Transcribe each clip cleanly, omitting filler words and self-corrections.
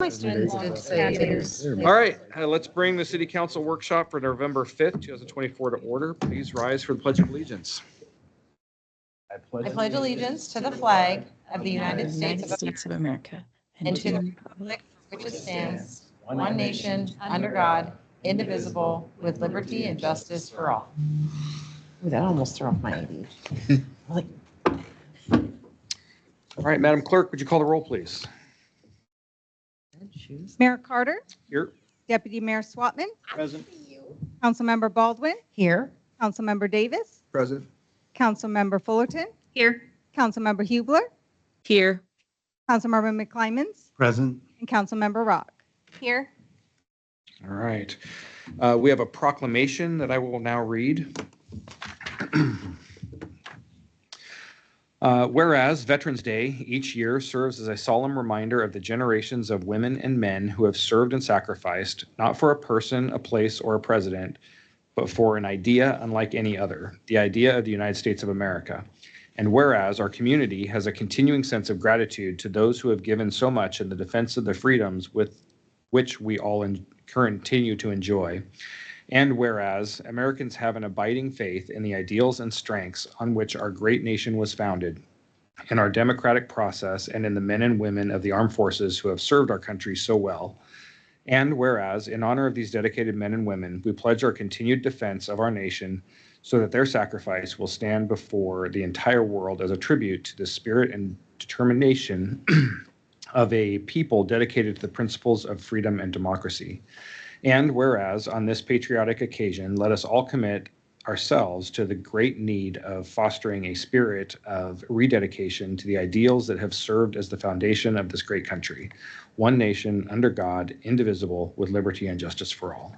my students did say it is. All right, let's bring the city council workshop for November 5th, 2024 to order. Please rise for the Pledge of Allegiance. I pledge allegiance to the flag of the United States of America and to the republic for which it stands, one nation, under God, indivisible, with liberty and justice for all. Ooh, that almost threw off my ADHD. Like, All right, Madam Clerk, would you call the roll, please? Mayor Carter, Here. Deputy Mayor Swatman, Present. Councilmember Baldwin, here, Councilmember Davis, Present. Councilmember Fullerton, Here. Councilmember Hubler, Here. Councilmember McClymons, Present. and Councilmember Rock. Here. All right. We have a proclamation that I will now read. Whereas Veterans Day each year serves as a solemn reminder of the generations of women and men who have served and sacrificed, not for a person, a place, or a president, but for an idea unlike any other, the idea of the United States of America. And whereas our community has a continuing sense of gratitude to those who have given so much in the defense of the freedoms with which we all continue to enjoy. And whereas Americans have an abiding faith in the ideals and strengths on which our great nation was founded, in our democratic process, and in the men and women of the armed forces who have served our country so well. And whereas, in honor of these dedicated men and women, we pledge our continued defense of our nation so that their sacrifice will stand before the entire world as a tribute to the spirit and determination of a people dedicated to the principles of freedom and democracy. And whereas on this patriotic occasion, let us all commit ourselves to the great need of fostering a spirit of rededication to the ideals that have served as the foundation of this great country. One nation, under God, indivisible, with liberty and justice for all.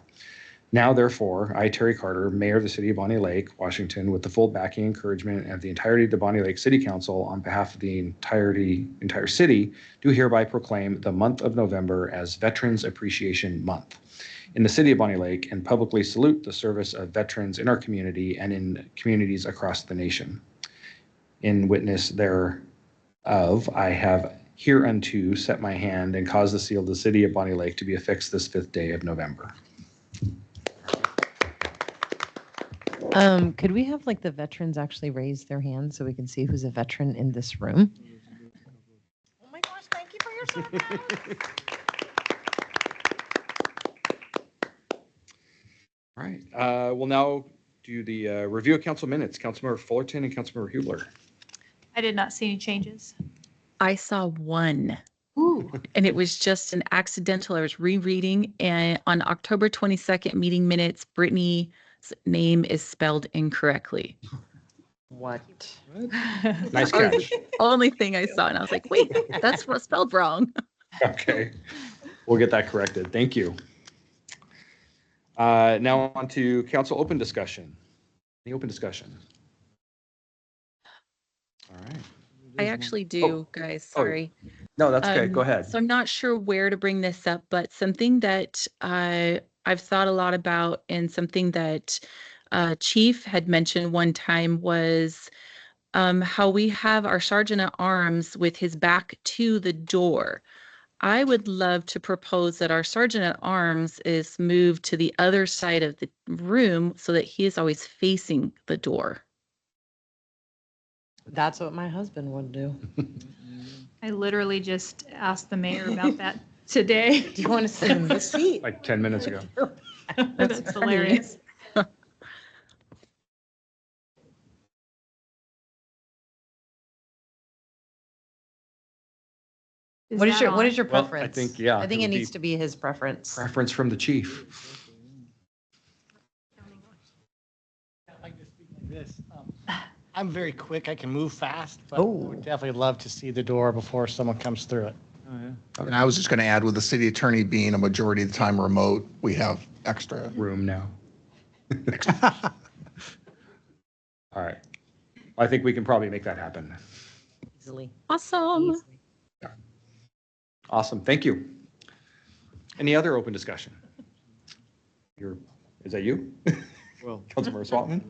Now, therefore, I, Terry Carter, Mayor of the City of Bonnie Lake, Washington, with the full backing and encouragement of the entirety of the Bonnie Lake City Council on behalf of the entire city, do hereby proclaim the month of November as Veterans Appreciation Month in the City of Bonnie Lake, and publicly salute the service of veterans in our community and in communities across the nation. In witness thereof, I have hereunto set my hand and caused the seal of the City of Bonnie Lake to be affixed this 5th day of November. could we have like the veterans actually raise their hands so we can see who's a veteran in this room? Oh my gosh, thank you for your service. All right, we'll now do the review of council minutes. Councilmember Fullerton and Councilmember Hubler. I did not see any changes. I saw one, Ooh, and it was just an accidental. I was rereading, and on October 22nd meeting minutes, Brittany's name is spelled incorrectly. what? Nice That was catch. the only thing I saw, and I was like, wait, that's spelled wrong. Okay, we'll get that corrected. Thank you. Now on to council open discussion. Any open discussion? All right. I actually do, guys. Sorry. No, that's okay. Go ahead. So I'm not sure where to bring this up, but something that I've thought a lot about, and something that Chief had mentioned one time, was how we have our Sergeant at Arms with his back to the door. I would love to propose that our Sergeant at Arms is moved to the other side of the room so that he is always facing the door. That's what my husband would do. I literally just asked the mayor about that today. Do you want to sit in this seat? Like 10 minutes ago. That's hilarious. What is your on? preference? Well, I think, yeah, I think it it would needs be to be his preference. Preference from the chief. I'd like to speak like this. I'm very quick. I can move fast, but I Oh. would definitely love to see the door before someone comes through it. And I was just going to add, with the city attorney being a majority of the time remote, we have extra. Room now. All right. I think we can probably make that happen. Easily. Awesome. Easily. Awesome. Thank you. Any other open discussion? Is that you? Well, Councilmember Swatman?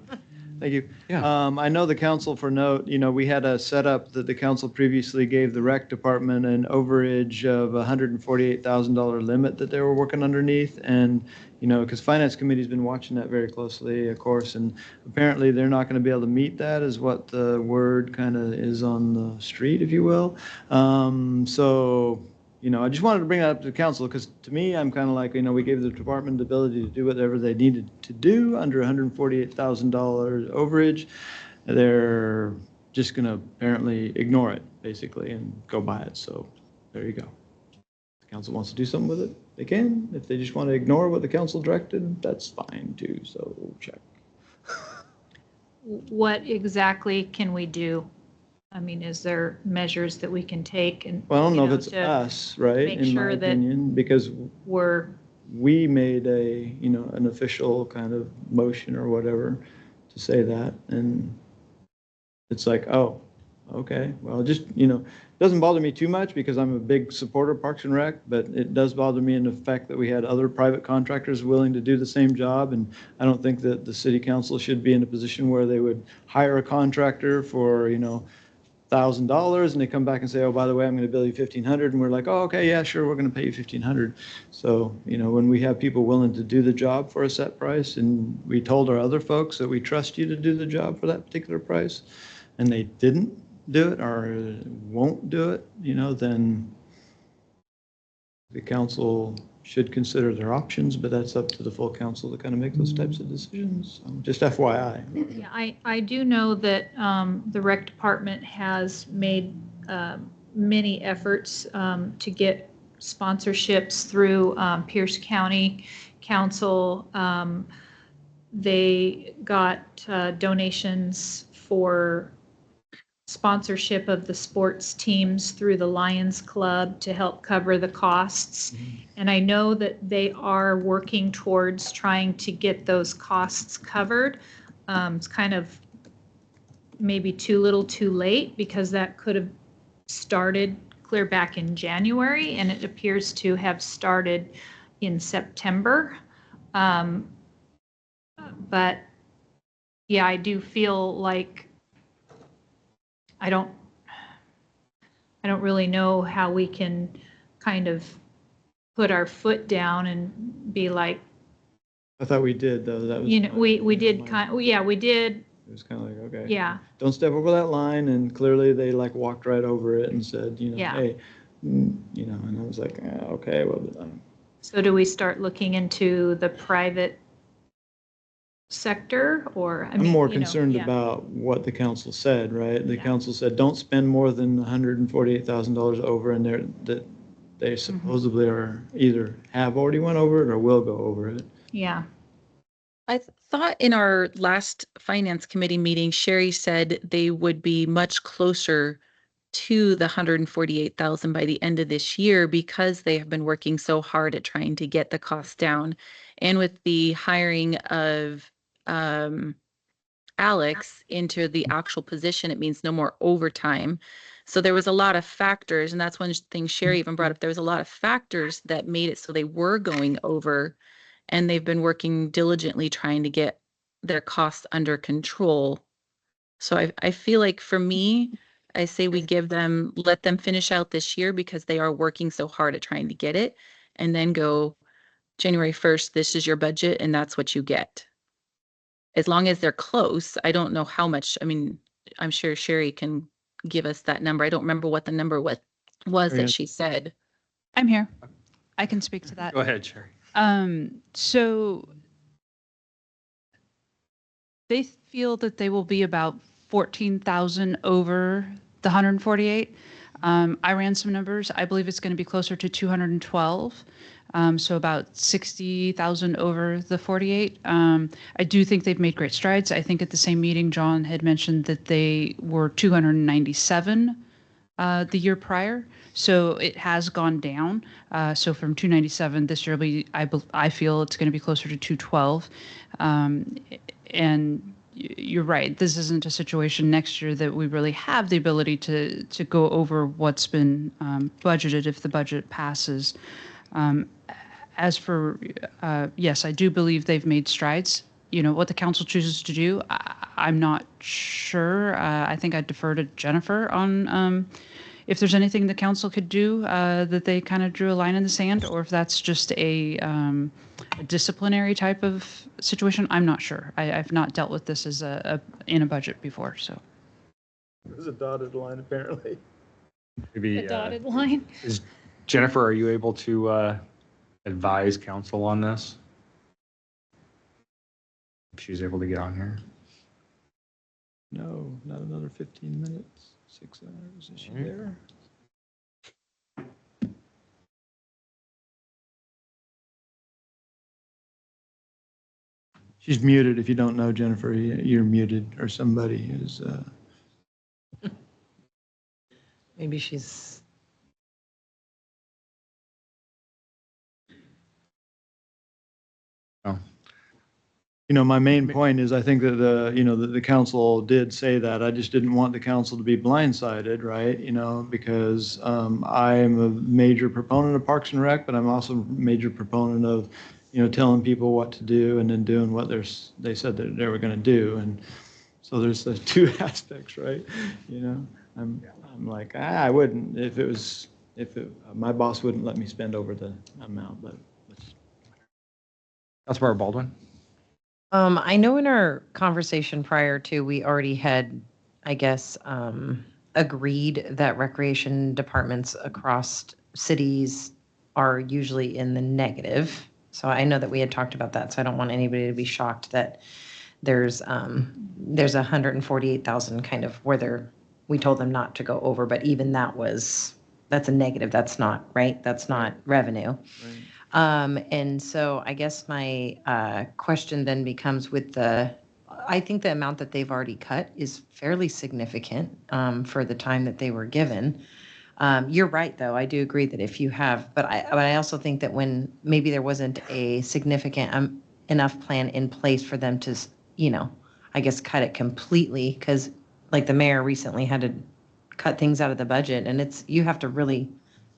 Thank you. Yeah. I know the council for note, we had a setup that the council previously gave the rec department an overage of $148,000 limit that they were working underneath. And, because finance committee's been watching that very closely, of course, and apparently they're not going to be able to meet that is what the word kind of is on the street, if you will. So, I just wanted to bring that up to the council because to me, I'm kind of like, we gave the department the ability to do whatever they needed to do under $148,000 overage. They're just going to apparently ignore it, basically, and go by it. So there you go. If the council wants to do something with it, they can. If they just want to ignore what the council directed, that's fine too. So check. What exactly can we do? I mean, is there measures that we can take and? Well, I don't know if to it's us, right? make In my sure that opinion, because We're, we made an official kind of motion or whatever to say that. And it's like, oh, okay, well, just, it doesn't bother me too much because I'm a big supporter of Parks and Rec, but it does bother me in the fact that we had other private contractors willing to do the same job. And I don't think that the city council should be in a position where they would hire a contractor for, $1,000 and they come back and say, oh, by the way, I'm going to bill you $1,500. And we're like, oh, okay, yeah, sure, we're going to pay you $1,500. So, when we have people willing to do the job for a set price and we told our other folks that we trust you to do the job for that particular price and they didn't do it or won't do it, then the council should consider their options, but that's up to the full council to kind of make those types of decisions. Just FYI. yeah, I do know that the rec department has made many efforts to get sponsorships through Pierce County Council. They got donations for sponsorship of the sports teams through the Lions Club to help cover the costs. And I know that they are working towards trying to get those costs covered. It's kind of maybe too little too late because that could have started clear back in January and it appears to have started in September. But yeah, I do feel like I don't really know how we can kind of put our foot down and be like, I thought we did though. That was we did we did. It was kind of like, okay. Yeah. Don't step over that line. And clearly they walked right over it and said, Yeah. hey, and I was like, okay, well. So do we start looking into the private sector or? I'm more concerned about what the council said, right? The council said, don't spend more than $148,000 over and that they supposedly are either have already went over it or will go over it. Yeah. I thought in our last finance committee meeting, Sherry said they would be much closer to the 148,000 by the end of this year because they have been working so hard at trying to get the costs down. And with the hiring of Alex into the actual position, it means no more overtime. So there was a lot of factors, and that's one thing Sherry even brought up. There was a lot of factors that made it so they were going over, and they've been working diligently trying to get their costs under control. So I feel like for me, I say we let them finish out this year because they are working so hard at trying to get it, and then go January 1st, this is your budget, and that's what you get. As long as they're close, I don't know how much, I mean, I'm sure Sherry can give us that number. I don't remember what the number was that she said. I'm here. I can speak to that. Go ahead, Sherry. So they feel that they will be about 14,000 over the 148. I ran some numbers. I believe it's going to be closer to 212. So about 60,000 over the 48. I do think they've made great strides. I think at the same meeting, John had mentioned that they were 297 the year prior. So it has gone down. So from 297 this year, I feel it's going to be closer to 212. And you're right. This isn't a situation next year that we really have the ability to go over what's been budgeted if the budget passes. As for, yes, I do believe they've made strides what the council chooses to do, I'm not sure. I think I'd defer to Jennifer on if there's anything the council could do that they kind of drew a line in the sand, or if that's just a disciplinary type of situation. I'm not sure. I've not dealt with this as in a budget before, so. There's a dotted line apparently. Maybe, The dotted line. Jennifer, are you able to advise council on this? If she's able to get on here. No, not another 15 minutes, 6 hours. Is she there? She's muted. If you don't know Jennifer, you're muted, or somebody is. Maybe she's. Oh. My main point is I think that the council did say that. I just didn't want the council to be blindsided, right? Because I am a major proponent of Parks and Rec, but I'm also a major proponent of, telling people what to do and then doing what they said that they were going to do. And so there's the two aspects, right? I'm like, I wouldn't if my boss wouldn't let me spend over the amount, but. Councilmember Baldwin. I know in our conversation prior to, we already had, I guess, agreed that recreation departments across cities are usually in the negative. So I know that we had talked about that. So I don't want anybody to be shocked that there's 148,000 kind of where we told them not to go over, but even that's a negative. That's not right. That's not revenue. Right. And so I guess my question then becomes I think the amount that they've already cut is fairly significant for the time that they were given. You're right, though. I do agree that if you have, but I also think that when maybe there wasn't a significant enough plan in place for them to, I guess cut it completely, because like the mayor recently had to cut things out of the budget, and you have to really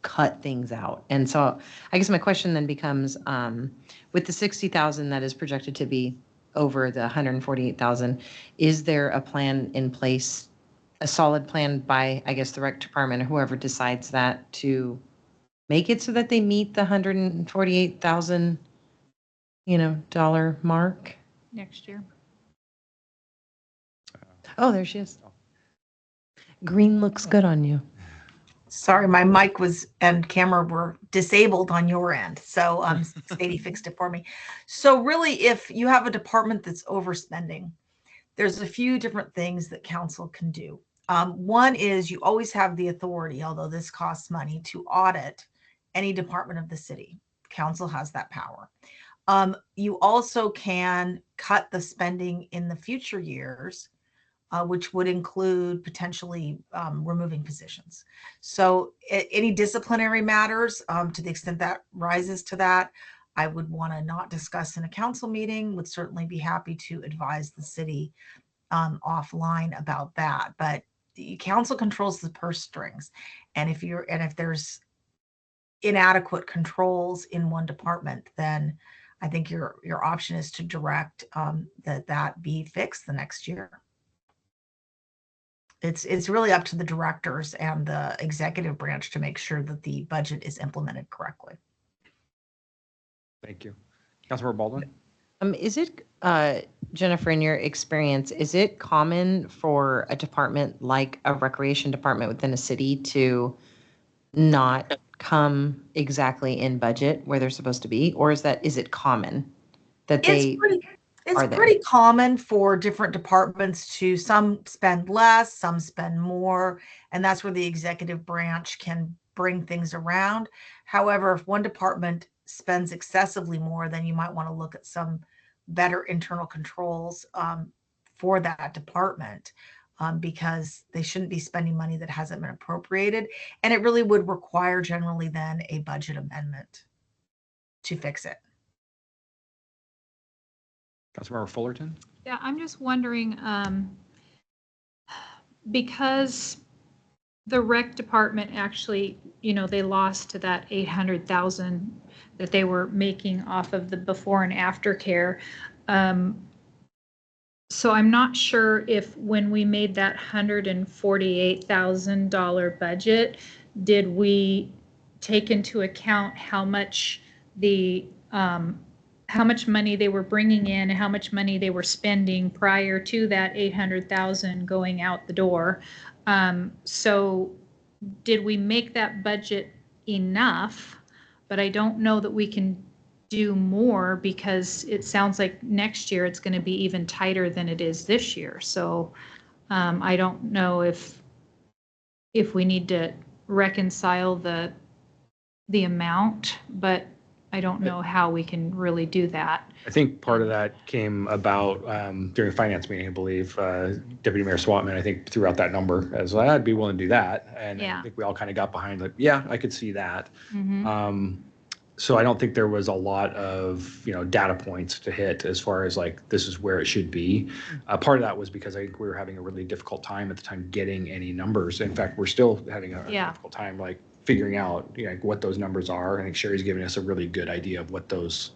cut things out. And so I guess my question then becomes, with the 60,000 that is projected to be over the 148,000, is there a plan in place, a solid plan by, I guess, the rec department or whoever decides that, to make it so that they meet the 148,000, dollar mark? Next year. Oh, there she is. Green looks good on you. Sorry, my mic and camera were disabled on your end. So Sadie fixed it for me. So really, if you have a department that's overspending, there's a few different things that council can do. One is you always have the authority, although this costs money, to audit any department of the city. Council has that power. You also can cut the spending in the future years, which would include potentially removing positions. So any disciplinary matters, to the extent that rises to that, I would want to not discuss in a council meeting, would certainly be happy to advise the city offline about that. But the council controls the purse strings. And if there's inadequate controls in one department, then I think your option is to direct that be fixed the next year. It's really up to the directors and the executive branch to make sure that the budget is implemented correctly. Thank you. Councilmember Baldwin. Is it, Jennifer, in your experience, is it common for a department like a recreation department within a city to not come exactly in budget where they're supposed to be? Or is it common that they It's pretty common for different departments to, some spend less, some spend more, and that's where the executive branch can bring things around. However, if one department spends excessively more, then you might want to look at some better internal controls for that department, because they shouldn't be spending money that hasn't been appropriated. And it really would require generally then a budget amendment to fix it. Councilmember Fullerton. Yeah, I'm just wondering, because the rec department actually, they lost to that 800,000 that they were making off of the before and after care. So I'm not sure if when we made that $148,000 budget, did we take into account how much how much money they were bringing in, how much money they were spending prior to that 800,000 going out the door. So did we make that budget enough? But I don't know that we can do more because it sounds like next year it's going to be even tighter than it is this year. So I don't know if we need to reconcile the amount, but I don't know how we can really do that. I think part of that came about during a finance meeting, I believe. Deputy Mayor Swatman, I think, threw out that number as, well, I'd be willing to do that. And Yeah. I think we all kind of got behind, like, yeah, I could see that. Mhm. So I don't think there was a lot of, data points to hit as far as like, this is where it should be. Part of that was because I think we were having a really difficult time at the time getting any numbers. In fact, we're still having a Yeah. difficult time, like, figuring out, like, what those numbers are. I think Sherry's giving us a really good idea of what those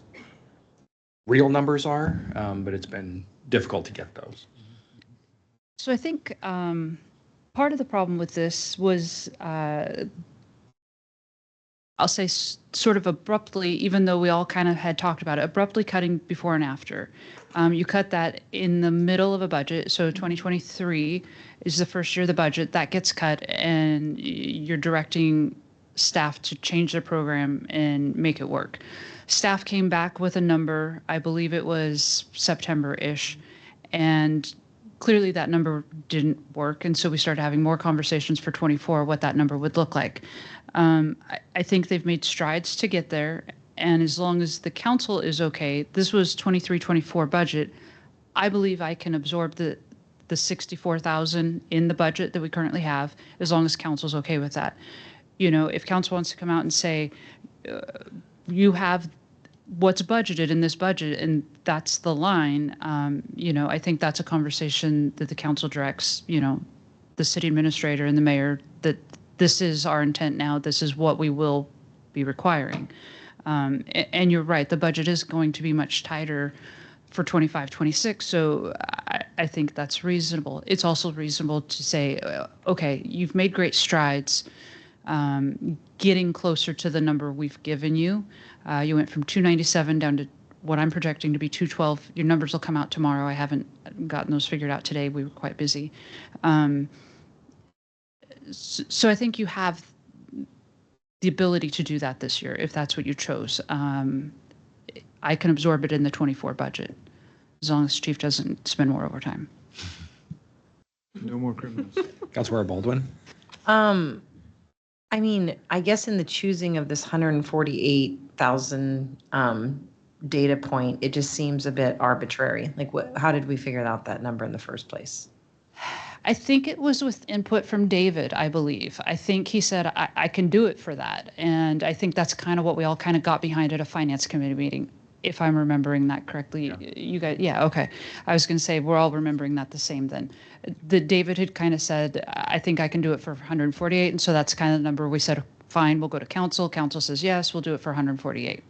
real numbers are, but it's been difficult to get those. So I think part of the problem with this was, I'll say sort of abruptly, even though we all kind of had talked about it, abruptly cutting before and after. You cut that in the middle of a budget. So 2023 is the first year of the budget. That gets cut, and you're directing staff to change their program and make it work. Staff came back with a number, I believe it was September-ish, and clearly that number didn't work. And so we started having more conversations for 24, what that number would look like. I think they've made strides to get there. And as long as the council is okay, this was 23-24 budget. I believe I can absorb the 64,000 in the budget that we currently have, as long as council's okay with that. If council wants to come out and say, you have what's budgeted in this budget, and that's the line, I think that's a conversation that the council directs, the city administrator and the mayor, that this is our intent now, this is what we will be requiring. And you're right, the budget is going to be much tighter for 25-26, so I think that's reasonable. It's also reasonable to say, okay, you've made great strides getting closer to the number we've given you. You went from 297 down to what I'm projecting to be 212. Your numbers will come out tomorrow. I haven't gotten those figured out today. We were quite busy. So I think you have the ability to do that this year, if that's what you chose. I can absorb it in the 24 budget, as long as Chief doesn't spend more overtime. No more criminals. Councilmember Baldwin? I mean, I guess in the choosing of this 148,000 data point, it just seems a bit arbitrary. Like, how did we figure out that number in the first place? I think it was with input from David, I believe. I think he said, I can do it for that. And I think that's kind of what we all kind of got behind at a finance committee meeting, if I'm remembering that correctly. Yeah. You guys, yeah, okay. I was going to say, we're all remembering that the same then. David had kind of said, I think I can do it for 148. And so that's kind of the number we said, fine, we'll go to council. Council says, yes, we'll do it for 148.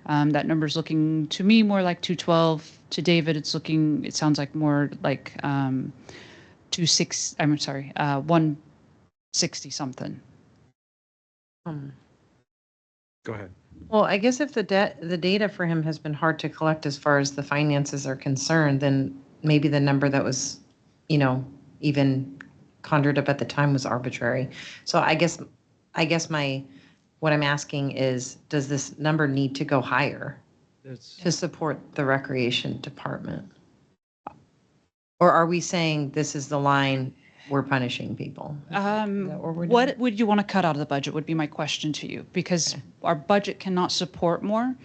That number's looking to me more like 212. To David, it sounds like more like 160 something. Go ahead. Well, I guess if the data for him has been hard to collect as far as the finances are concerned, then maybe the number that was, even conjured up at the time was arbitrary. So I guess what I'm asking is, does this number need to go higher to support the recreation department? Or are we saying this is the line, we're punishing people? What would you want to cut out of the budget would be my question to you, because our budget cannot support more.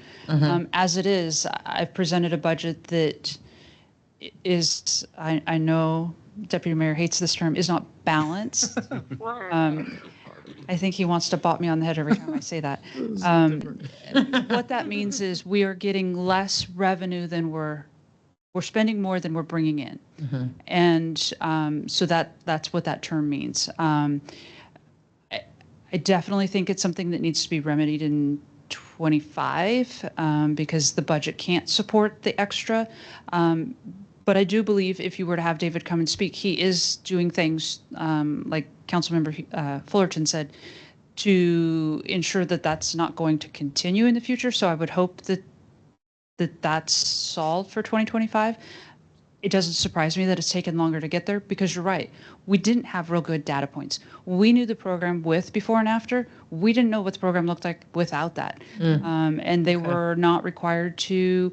As it is, I've presented a budget that is, I know Deputy Mayor hates this term, is not balanced. I think he wants to bop me on the head every time I say that. What that means is we are getting less revenue than we're spending more than we're bringing in. And so that's what that term means. I definitely think it's something that needs to be remedied in 25 because the budget can't support the extra. But But I do believe if you were to have David come and speak, he is doing things, like Councilmember Fullerton said, to ensure that that's not going to continue in the future. So I would hope that that's solved for 2025. It doesn't surprise me that it's taken longer to get there because you're right. We didn't have real good data points. We knew the program with before and after. We didn't know what the program looked like without that. And they were not required to,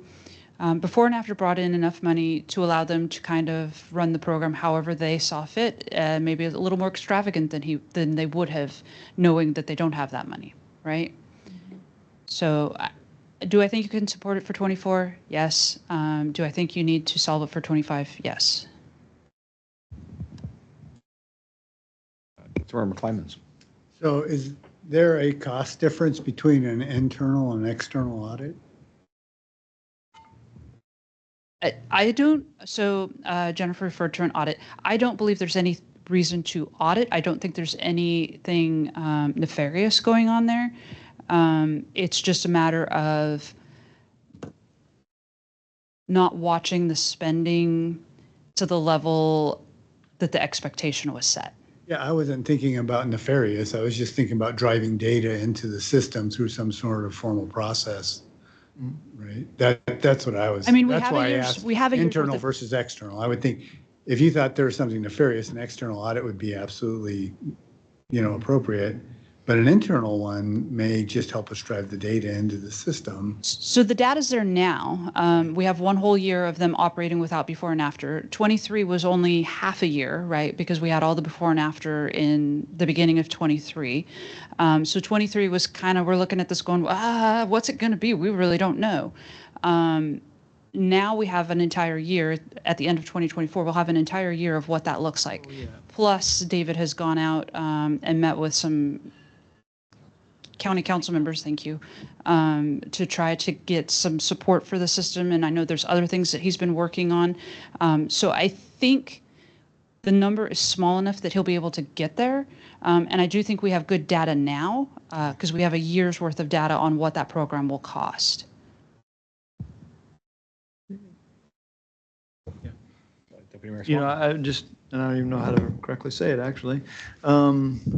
before and after brought in enough money to allow them to kind of run the program however they saw fit, maybe a little more extravagant than they would have, knowing that they don't have that money, right? So do I think you can support it for 24? Yes. Do I think you need to solve it for 25? Yes. Councilmember Clemens. So is there a cost difference between an internal and external audit? I don't, so Jennifer referred to an audit. I don't believe there's any reason to audit. I don't think there's anything nefarious going on there. It's just a matter of not watching the spending to the level that the expectation was set. Yeah, I wasn't thinking about nefarious. I was just thinking about driving data into the system through some sort of formal process. Right. That's what I was. I mean, that's why I asked internal versus external. I would think if you thought there was something nefarious, an external audit would be absolutely, appropriate. But an internal one may just help us drive the data into the system. So the data's there now. We have one whole year of them operating without before and after. 23 was only half a year, right? Because we had all the before and after in the beginning of 23. So 23 was kind of, we're looking at this going, what's it going to be? We really don't know. Now we have an entire year. At the end of 2024, we'll have an entire year of what that looks like. Oh, yeah. Plus, David has gone out and met with some county council members, thank you, to try to get some support for the system. And I know there's other things that he's been working on. So I think the number is small enough that he'll be able to get there. And I do think we have good data now because we have a year's worth of data on what that program will cost. I don't even know how to correctly say it, actually.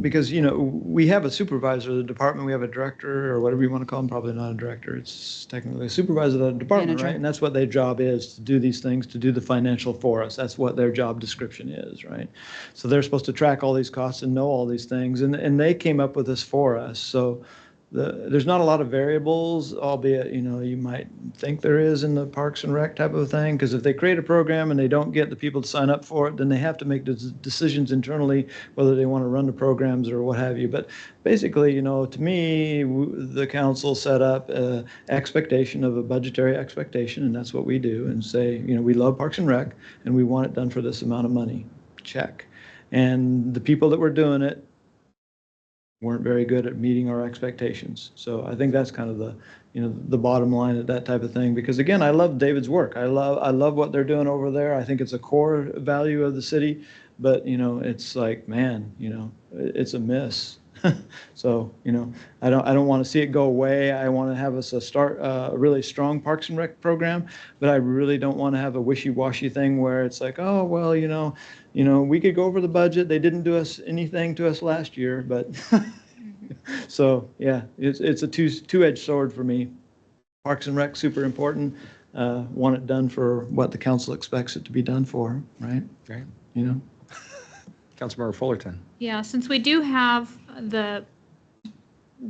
Because, we have a supervisor of the department, we have a director, or whatever you want to call him, probably not a director, it's technically a supervisor of the department, manager. Right? And that's what their job is, to do these things, to do the financial for us. That's what their job description is, right? So they're supposed to track all these costs and know all these things, and they came up with this for us. So there's not a lot of variables, albeit, you might think there is in the Parks and Rec type of thing, because if they create a program and they don't get the people to sign up for it, then they have to make decisions internally whether they want to run the programs or what have you. But basically, to me, the council set up an expectation of a budgetary expectation, and that's what we do, and say, we love Parks and Rec, and we want it done for this amount of money. Check. And the people that were doing it weren't very good at meeting our expectations. So I think that's kind of the bottom line of that type of thing. Because again, I love David's work. I love what they're doing over there. I think it's a core value of the city. But it's like, man, it's a miss. So I don't want to see it go away. I want to have us start a really strong Parks and Rec program. But I really don't want to have a wishy-washy thing where it's like, oh well, we could go over the budget. They didn't do anything to us last year, but so yeah, it's a two-edged sword for me. Parks and Rec, super important. Want it done for what the council expects it to be done for, right? Right. Councilmember Fullerton. Yeah, since we do have the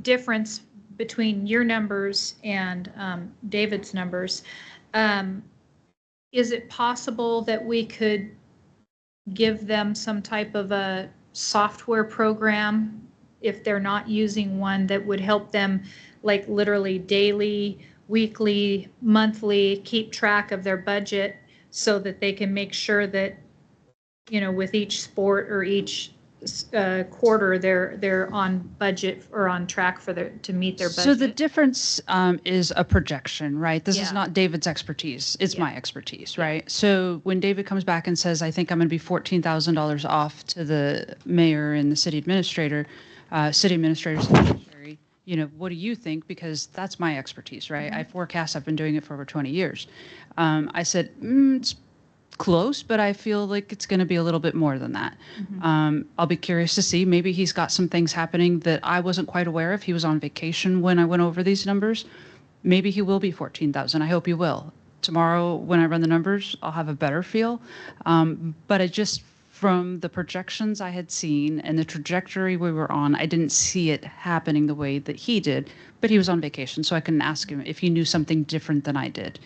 difference between your numbers and David's numbers, is it possible that we could give them some type of a software program if they're not using one that would help them, like literally daily, weekly, monthly, keep track of their budget so that they can make sure that, with each sport or each quarter, they're on budget or on track to meet their budget? So the difference is a projection, right? This is not David's expertise. It's my expertise, right? So when David comes back and says, I think I'm going to be $14,000 off to the mayor and the city administrator's secretary, what do you think? Because that's my expertise, right? Mm-hmm. I've been doing it for over 20 years. I said, it's close, but I feel like it's going to be a little bit more than that. I'll be curious to see. Maybe he's got some things happening that I wasn't quite aware of. He was on vacation when I went over these numbers. Maybe he will be 14,000. I hope he will. Tomorrow, when I run the numbers, I'll have a better feel. But I just, from the projections I had seen and the trajectory we were on, I didn't see it happening the way that he did. But he was on vacation, so I couldn't ask him if he knew something different than I did.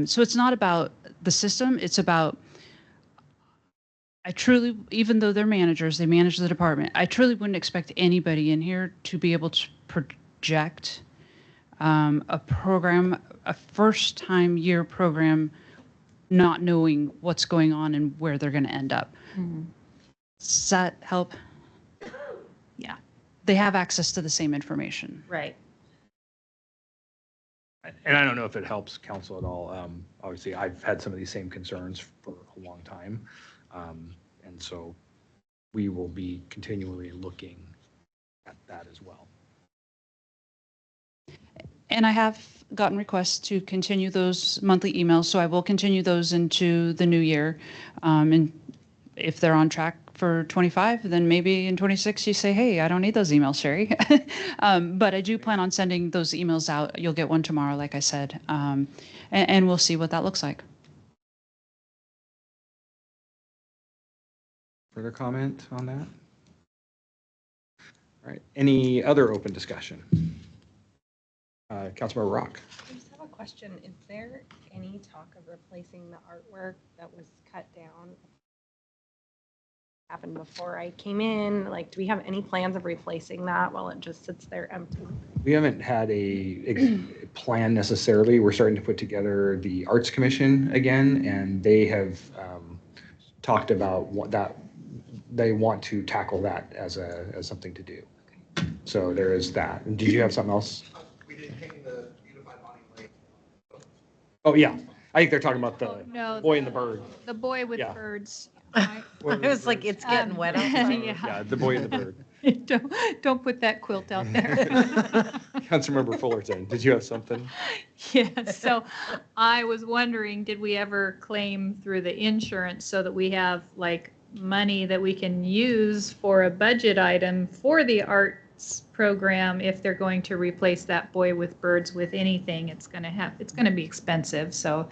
So it's not about the system. It's about, I truly, even though they're managers, they manage the department, I truly wouldn't expect anybody in here to be able to project a program, a first-time year program, not knowing what's going on and where they're going to end up. Does that help? Yeah. They have access to the same information. Right. And I don't know if it helps council at all. Obviously, I've had some of these same concerns for a long time. And so we will be continually looking at that as well. And I have gotten requests to continue those monthly emails, so I will continue those into the new year. And if they're on track for 25, then maybe in 26 you say, hey, I don't need those emails, Sherry. But I do plan on sending those emails out. You'll get one tomorrow, like I said, and we'll see what that looks like. Further comment on that? All right. Any other open discussion? Councilmember Rock. I just have a question. Is there any talk of replacing the artwork that was cut down? Happened before I came in? Like, do we have any plans of replacing that while it just sits there empty? We haven't had a plan necessarily. We're starting to put together the Arts Commission again, and they have talked about what that they want to tackle that as something to do. Okay. So there is that. And did you have something else? We did hang the Unified Bonnie Lake. Oh yeah, I think they're talking about the boy and the bird. The boy with Yeah. birds. I was like, it's getting wet outside. Yeah, the boy and the bird. Don't put that quilt out there. Councilmember Fullerton, did you have something? Yes, so I was wondering, did we ever claim through the insurance so that we have like money that we can use for a budget item for the arts program if they're going to replace that boy with birds with anything? It's going to be expensive. So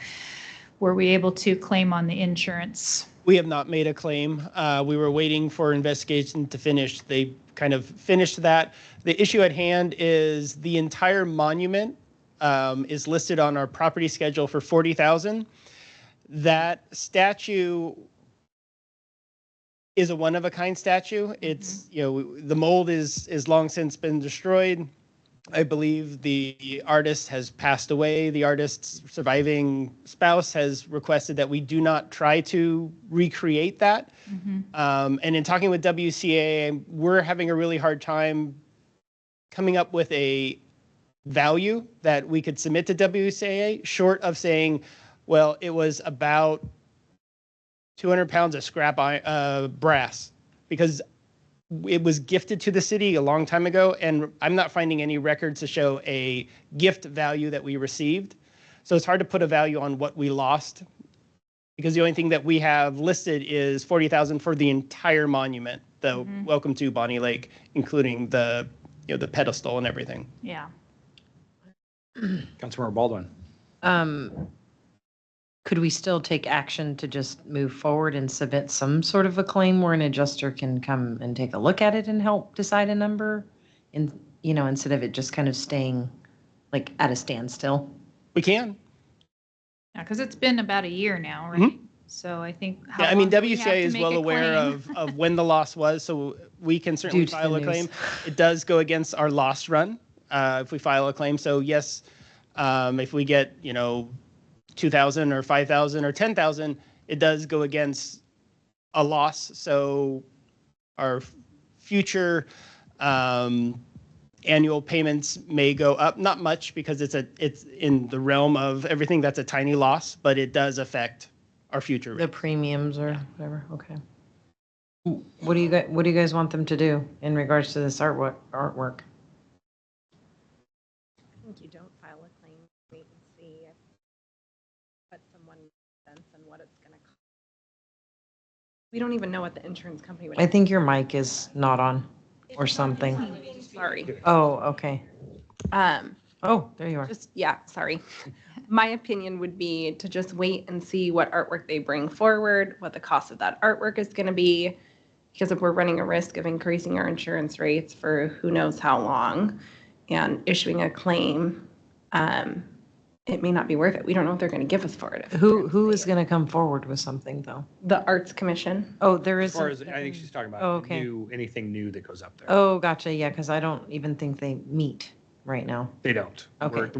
were we able to claim on the insurance? We have not made a claim. We were waiting for investigation to finish. They kind of finished that. The issue at hand is the entire monument is listed on our property schedule for $40,000. That statue is a one-of-a-kind statue. It's, the mold is long since been destroyed. I believe the artist has passed away. The artist's surviving spouse has requested that we do not try to recreate that. And in talking with WCA, we're having a really hard time coming up with a value that we could submit to WCA, short of saying, well, it was about 200 pounds of scrap brass, because it was gifted to the city a long time ago, and I'm not finding any records to show a gift value that we received. So it's hard to put a value on what we lost, because the only thing that we have listed is $40,000 for the entire monument, the Welcome to Bonnie Lake, including the pedestal and everything. Yeah. Councilmember Baldwin. Could we still take action to just move forward and submit some sort of a claim where an adjuster can come and take a look at it and help decide a number, instead of it just kind of staying like at a standstill? We can. Yeah, because it's been about a year now, right? So I think. Yeah, I mean, WCA is well aware of when the loss was, so we can certainly file a claim. It does go against our loss run if we file a claim. So yes, if we get, 2,000 or 5,000 or 10,000, it does go against a loss. So our future annual payments may go up, not much, because it's in the realm of everything that's a tiny loss, but it does affect our future. The premiums or whatever. Okay. What do you guys want them to do in regards to this artwork? I think you don't file a claim, wait and see what someone sense and what it's going to cost. We don't even know what the insurance company would. I think your mic is not on or something. Sorry. Oh, okay. Oh, there you are. Sorry. My opinion would be to just wait and see what artwork they bring forward, what the cost of that artwork is going to be. Because if we're running a risk of increasing our insurance rates for who knows how long and issuing a claim, it may not be worth it. We don't know what they're going to give us for it. Who is going to come forward with something though? The Arts Commission. Oh, there As is. far as, I think she's talking about okay. anything new that goes up there. Oh, gotcha. Yeah, because I don't even think they meet right now. They don't. Okay.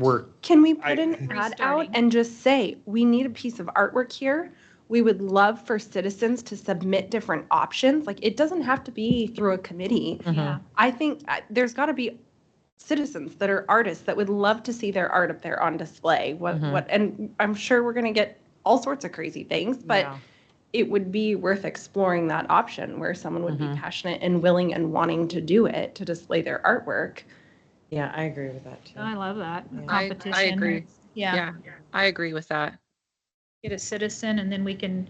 Can we put an ad out and just say, we need a piece of artwork here. We would love for citizens to submit different options. Like, it doesn't have to be through a committee. Yeah. I think there's got to be citizens that are artists that would love to see their art up there on display. And I'm sure we're going to get all sorts of crazy things, but Yeah. it would be worth exploring that option where someone would be passionate and willing and wanting to do it, to display their artwork. Yeah, I agree with that too. I love that. Yeah. Competition. I agree. Yeah. I agree with that. Get a citizen, and then we can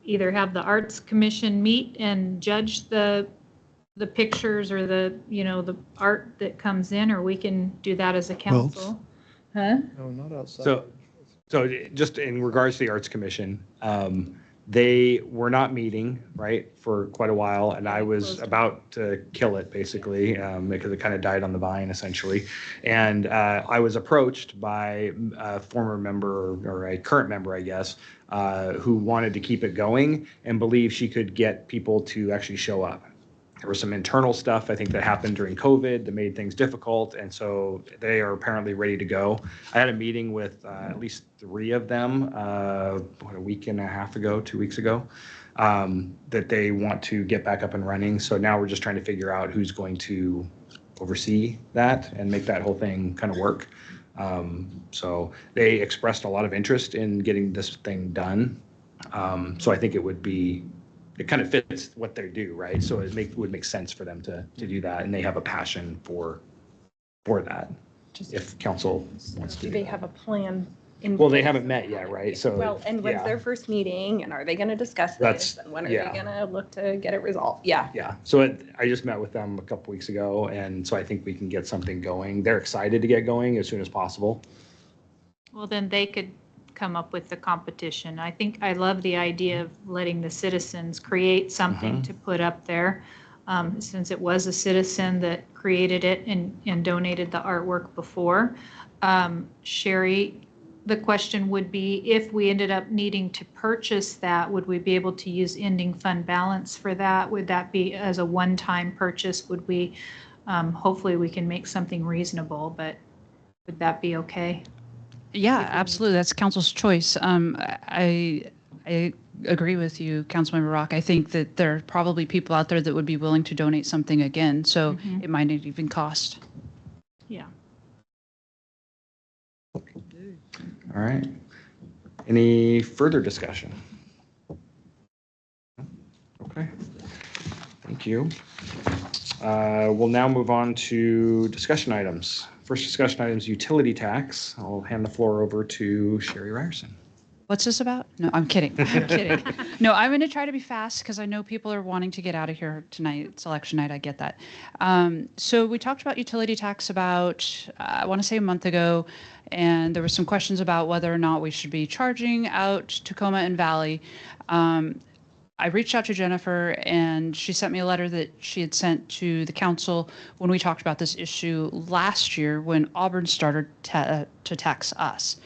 either have the Arts Commission meet and judge the pictures or the art that comes in, or we can do that as a council. Huh? No, not outside. So just in regards to the Arts Commission, they were not meeting, right, for quite a while, and I was about to kill it, basically, because it kind of died on the vine, essentially. And I was approached by a former member, or a current member, I guess, who wanted to keep it going and believed she could get people to actually show up. There was some internal stuff, I think, that happened during COVID that made things difficult, and so they are apparently ready to go. I had a meeting with at least 3 of them, a week and a half ago, 2 weeks ago, that they want to get back up and running. So now we're just trying to figure out who's going to oversee that and make that whole thing kind of work. So they expressed a lot of interest in getting this thing done. So I think it kind of fits what they do, right? So it would make sense for them to do that, and they have a passion for that. If council wants to. Do they have a plan? Well, they haven't met yet, right? So. Well, and when's yeah. their first meeting, and are they going to discuss That's- this, and when are yeah. they going to look to get it resolved? Yeah. Yeah, so I just met with them a couple weeks ago, and so I think we can get something going. They're excited to get going as soon as possible. Well, then they could come up with the competition. I think I love the idea of letting the citizens create something to put up there. Since it was a citizen that created it and donated the artwork before. Sherry, the question would be, if we ended up needing to purchase that, would we be able to use ending fund balance for that? Would that be as a one-time purchase? Would we, hopefully we can make something reasonable, but would that be okay? Yeah, absolutely. That's council's choice. I agree with you, Councilmember Rock. I think that there are probably people out there that would be willing to donate something again, so it might not even cost. Yeah. All right. Any further discussion? Okay. Thank you. We'll now move on to discussion items. First discussion item is utility tax. I'll hand the floor over to Sherry Ryerson. What's this about? No, I'm kidding. I'm kidding. No, I'm going to try to be fast because I know people are wanting to get out of here tonight. It's election night. I get that. So we talked about utility tax about, I want to say a month ago, and there were some questions about whether or not we should be charging out Tacoma and Valley. I reached out to Jennifer, and she sent me a letter that she had sent to the council when we talked about this issue last year when Auburn started to tax us.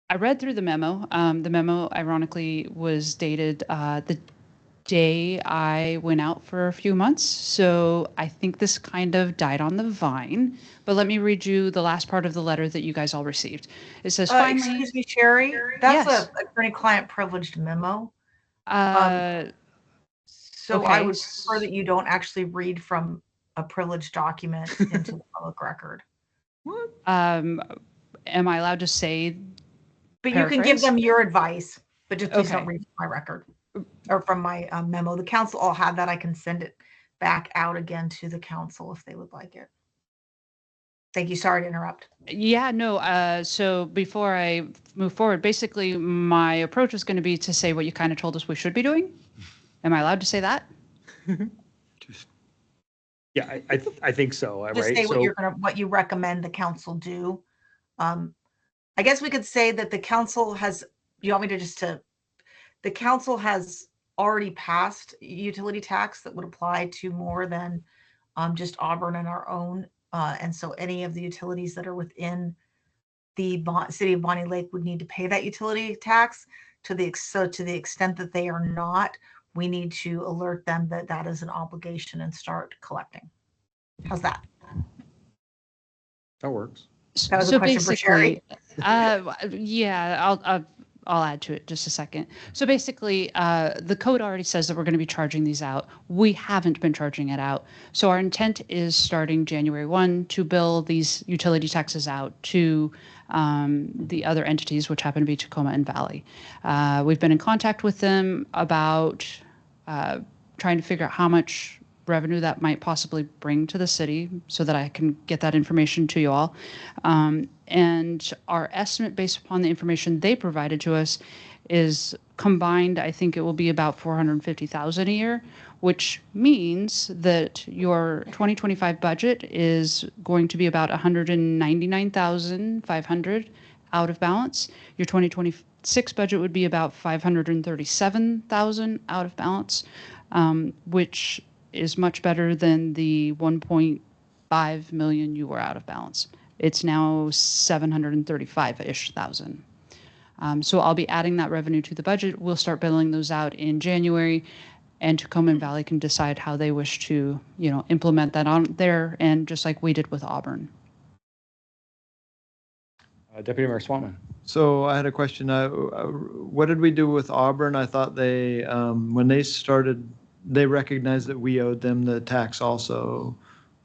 I read through the memo. The memo, ironically, was dated the day I went out for a few months. So I think this kind of died on the vine. But let me read you the last part of the letter that you guys all received. It says, finally. Excuse me, Sherry. That's Yes. a attorney-client privileged memo. So okay. I would prefer that you don't actually read from a privileged document into the public record. Am I allowed to say? But you can give them your advice, but just please Okay. don't read from my record or from my memo. The council all had that. I can send it back out again to the council if they would like it. Thank you. Sorry to interrupt. Yeah, no. So before I move forward, basically my approach is going to be to say what you kind of told us we should be doing. Am I allowed to say that? Yeah, I think so, Just right? say So what you recommend the council do. I guess we could say that the council has, you want me to just the council has already passed utility tax that would apply to more than just Auburn and our own. And so any of the utilities that are within the city of Bonnie Lake would need to pay that utility tax. To the extent that they are not, we need to alert them that that is an obligation and start collecting. How's that? that works. That was a So question for Sherry. Yeah, I'll add to it just a second. So basically, the code already says that we're going to be charging these out. We haven't been charging it out. So our intent is starting January 1 to bill these utility taxes out to the other entities, which happen to be Tacoma and Valley. We've been in contact with them about trying to figure out how much revenue that might possibly bring to the city so that I can get that information to you all. And our estimate based upon the information they provided to us is combined, I think it will be about $450,000 a year, which means that your 2025 budget is going to be about $199,500 out of balance. Your 2026 budget would be about $537,000 out of balance, which is much better than the 1.5 million you were out of balance. It's now 735-ish thousand. So I'll be adding that revenue to the budget. We'll start billing those out in January, and Tacoma and Valley can decide how they wish to, implement that on there, and just like we did with Auburn. Deputy Mayor Swanman. So I had a question. What did we do with Auburn? I thought they, when they started, they recognized that we owed them the tax also.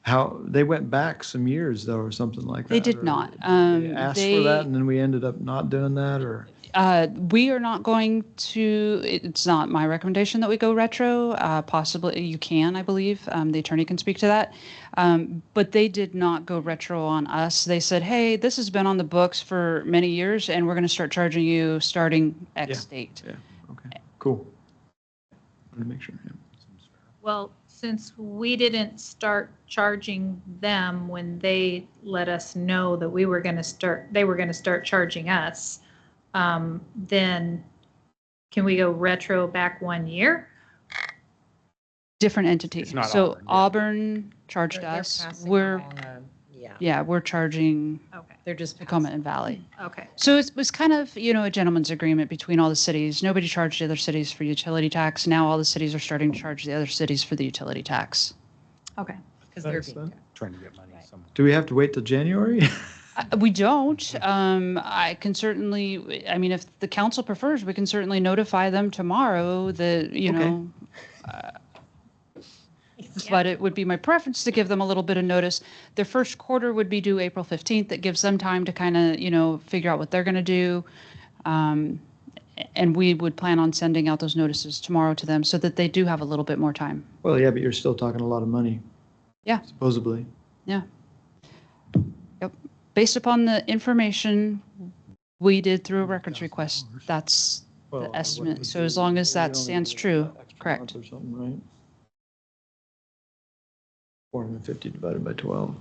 How they went back some years though, or something like that. They did not. They asked for that, and then we ended up not doing that, or. We are not going to, it's not my recommendation that we go retro. Possibly you can, I believe. The attorney can speak to that. But they did not go retro on us. They said, hey, this has been on the books for many years, and we're going to start charging you starting X date. Yeah, okay, cool. I want to make sure. Yeah. Well, since we didn't start charging them when they let us know that they were going to start charging us, then can we go retro back 1 year? Different entities. It's not So Auburn, yeah. Auburn charged They're us. passing We're, along a- yeah, yeah, we're charging Okay. they're just Tacoma passing. and Valley. Okay. So it was kind of, a gentleman's agreement between all the cities. Nobody charged the other cities for utility tax. Now all the cities are starting to charge the other cities for the utility tax. Okay. Because they're That's, being Trying to get money somewhere. Do we have to wait till January? We don't. I can certainly, if the council prefers, we can certainly notify them tomorrow that, but it would be my preference to give them a little bit of notice. Their first quarter would be due April 15th. That gives them time to kind of, figure out what they're going to do. And we would plan on sending out those notices tomorrow to them so that they do have a little bit more time. Well, yeah, but you're still talking a lot of money. Yeah. Supposedly. Yeah. Yep. Based upon the information we did through a records request, that's the estimate. So as long as that stands true, correct. Or something, right? 450 divided by 12.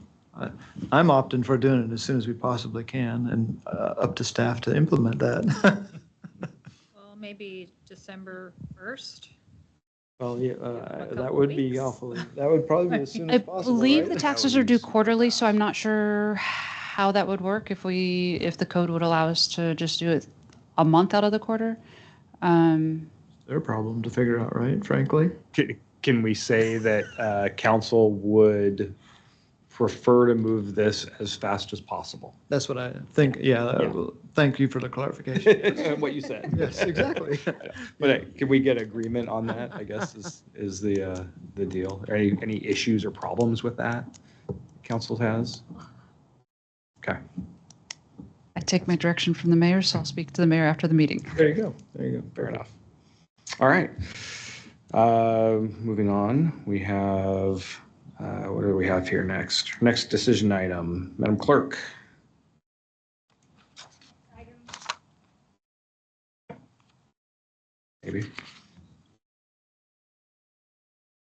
I'm opting for doing it as soon as we possibly can, and up to staff to implement that. Well, maybe December 1st. Well, yeah, couple that would be weeks. awfully, that would probably be as soon I as possible, believe right? the taxes are due quarterly, so I'm not sure how that would work if the code would allow us to just do it a month out of the quarter. Their problem to figure out, right, frankly? Can we say that council would prefer to move this as fast as possible? That's what I think, yeah. Thank you for the clarification. What you said. Yes, exactly. But can we get agreement on that, I guess, is the deal? Are any issues or problems with that council has? Okay. I take my direction from the mayor, so I'll speak to the mayor after the meeting. There you go, there you go. Fair enough. All right. Moving on, we have What do we have here next? Next decision item, Madam Clerk. Maybe.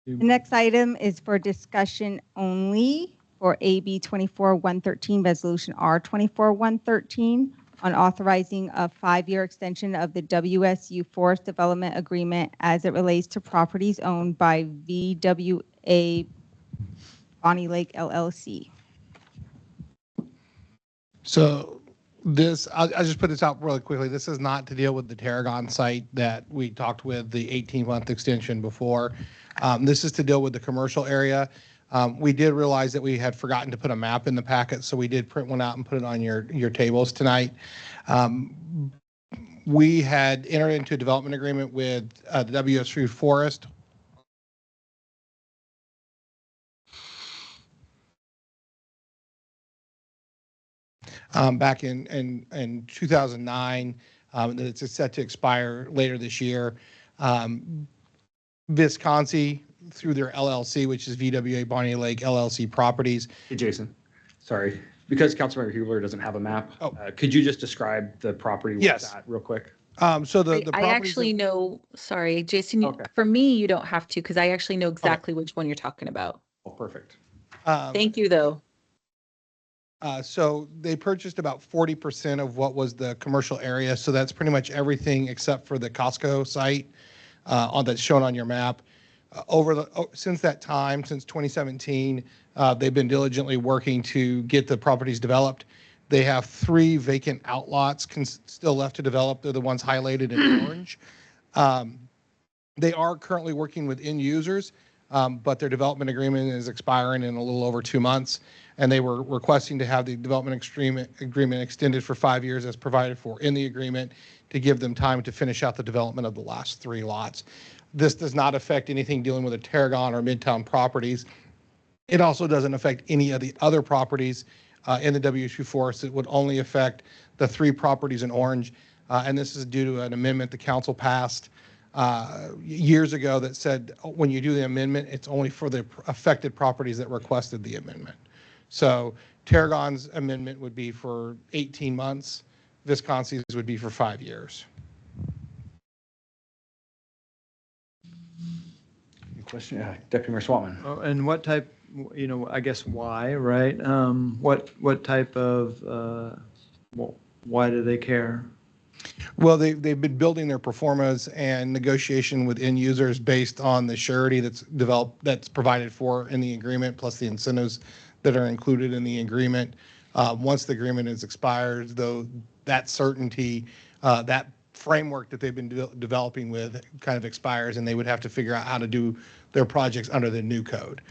The next item is for discussion only for AB 24-113, Resolution R 24-113, on authorizing a 5-year extension of the WSU Forest Development Agreement as it relates to properties owned by VWA Bonnie Lake LLC. So this, I'll just put this out really quickly. This is not to deal with the Tarragon site that we talked with, the 18-month extension before. This is to deal with the commercial area. We did realize that we had forgotten to put a map in the packet, so we did print one out and put it on your tables tonight. We had entered into a development agreement with the WSU Forest. Back in 2009, it's set to expire later this year. Visconsi, through their LLC, which is VWA Bonnie Lake LLC Properties. Hey, Jason, sorry. Because Councilmember Hubler doesn't have a map, could you just describe the property with that real quick? So the I properties actually know, sorry, Jason, Okay. for me, you don't have to, because I actually know exactly which one you're talking about. Oh, perfect. Thank you, though. So they purchased about 40% of what was the commercial area. So that's pretty much everything except for the Costco site that's shown on your map. Since that time, since 2017, they've been diligently working to get the properties developed. They have 3 vacant outlots still left to develop. They're the ones highlighted in orange. They are currently working with end users, but their development agreement is expiring in a little over 2 months. And they were requesting to have the development agreement extended for 5 years as provided for in the agreement to give them time to finish out the development of the last 3 lots. This does not affect anything dealing with the Tarragon or Midtown properties. It also doesn't affect any of the other properties in the WSU Forest. It would only affect the 3 properties in orange. And this is due to an amendment the council passed years ago that said when you do the amendment, it's only for the affected properties that requested the amendment. So Tarragon's amendment would be for 18 months. Visconsi's would be for 5 years. Any question? Deputy Mayor Swatman. Oh, and what type, I guess why, right? What type of, why do they care? Well, they've been building their performas and negotiation with end users based on the surety that's provided for in the agreement, plus the incentives that are included in the agreement. Once the agreement is expired, though, that certainty, that framework that they've been developing with kind of expires, and they would have to figure out how to do their projects under the new code.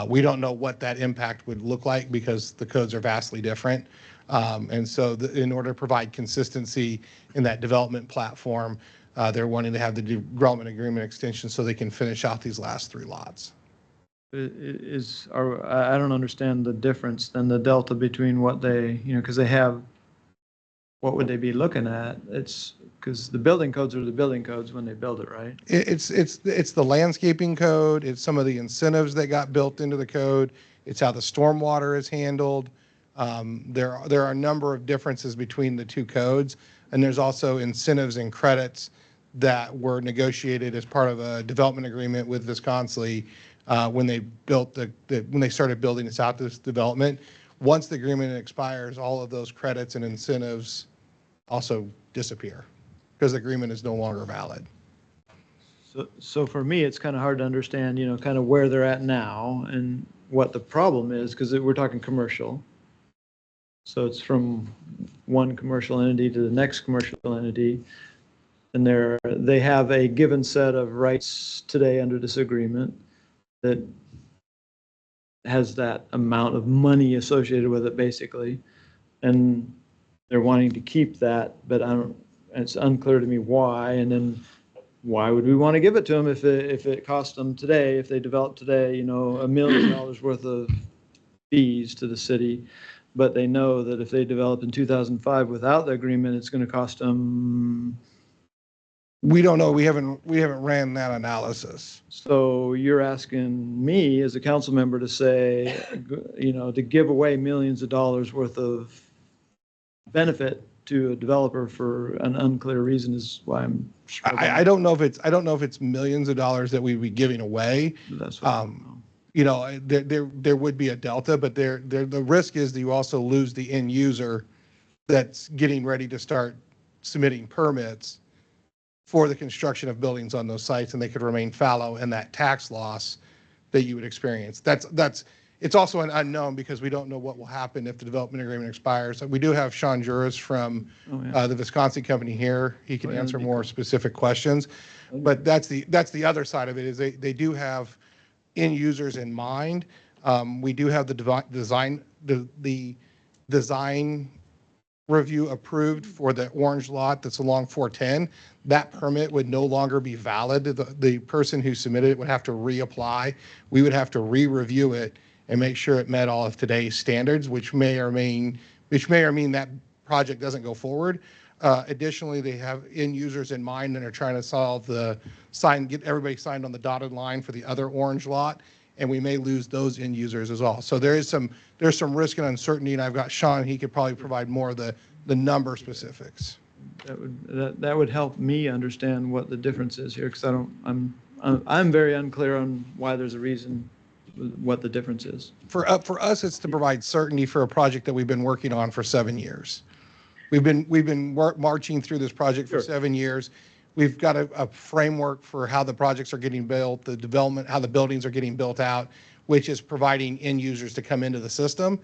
We don't know what that impact would look like because the codes are vastly different. And so in order to provide consistency in that development platform, they're wanting to have the development agreement extension so they can finish out these last 3 lots. I don't understand the difference then, the delta between what they, because they have, what would they be looking at? It's because the building codes are the building codes when they build it, right? It's the landscaping code. It's some of the incentives that got built into the code. It's how the stormwater is handled. There are a number of differences between the 2 codes, and there's also incentives and credits that were negotiated as part of a development agreement with Visconsi when they built when they started building this out, this development. Once the agreement expires, all of those credits and incentives also disappear because the agreement is no longer valid. So for me, it's kind of hard to understand, kind of where they're at now and what the problem is, because we're talking commercial. So it's from one commercial entity to the next commercial entity. And they have a given set of rights today under this agreement that has that amount of money associated with it, basically. And they're wanting to keep that, but it's unclear to me why. And then why would we want to give it to them if it cost them today, if they develop today, $1 million worth of fees to the city, but they know that if they develop in 2005 without the agreement, it's going to cost them We don't know. We haven't ran that analysis. So you're asking me as a council member to say, to give away millions of dollars worth of benefit to a developer for an unclear reason is why I'm struggling. I don't know if it's millions of dollars that we'd be giving away. That's what There would be a delta, but the risk is that you also lose the end user that's getting ready to start submitting permits for the construction of buildings on those sites, and they could remain fallow, and that tax loss that you would experience. It's also an unknown because we don't know what will happen if the development agreement expires. We do have Sean Juris from the Visconsi company here. He can answer more specific questions, but that's the other side of it is they do have end users in mind. We do have the design review approved for the orange lot that's along 410. That permit would no longer be valid. The person who submitted it would have to reapply. We would have to re-review it and make sure it met all of today's standards, which may or mean that project doesn't go forward. Additionally, they have end users in mind and are trying to get everybody signed on the dotted line for the other orange lot, and we may lose those end users as well. So there's some risk and uncertainty, and I've got Sean. He could probably provide more of the number specifics. That would help me understand what the difference is here, because I'm very unclear on why there's a reason, what the difference is. For us, it's to provide certainty for a project that we've been working on for 7 years. We've been marching through this project for 7 years. We've got a framework for how the projects are getting built, the development, how the buildings are getting built out, which is providing end users to come into the system.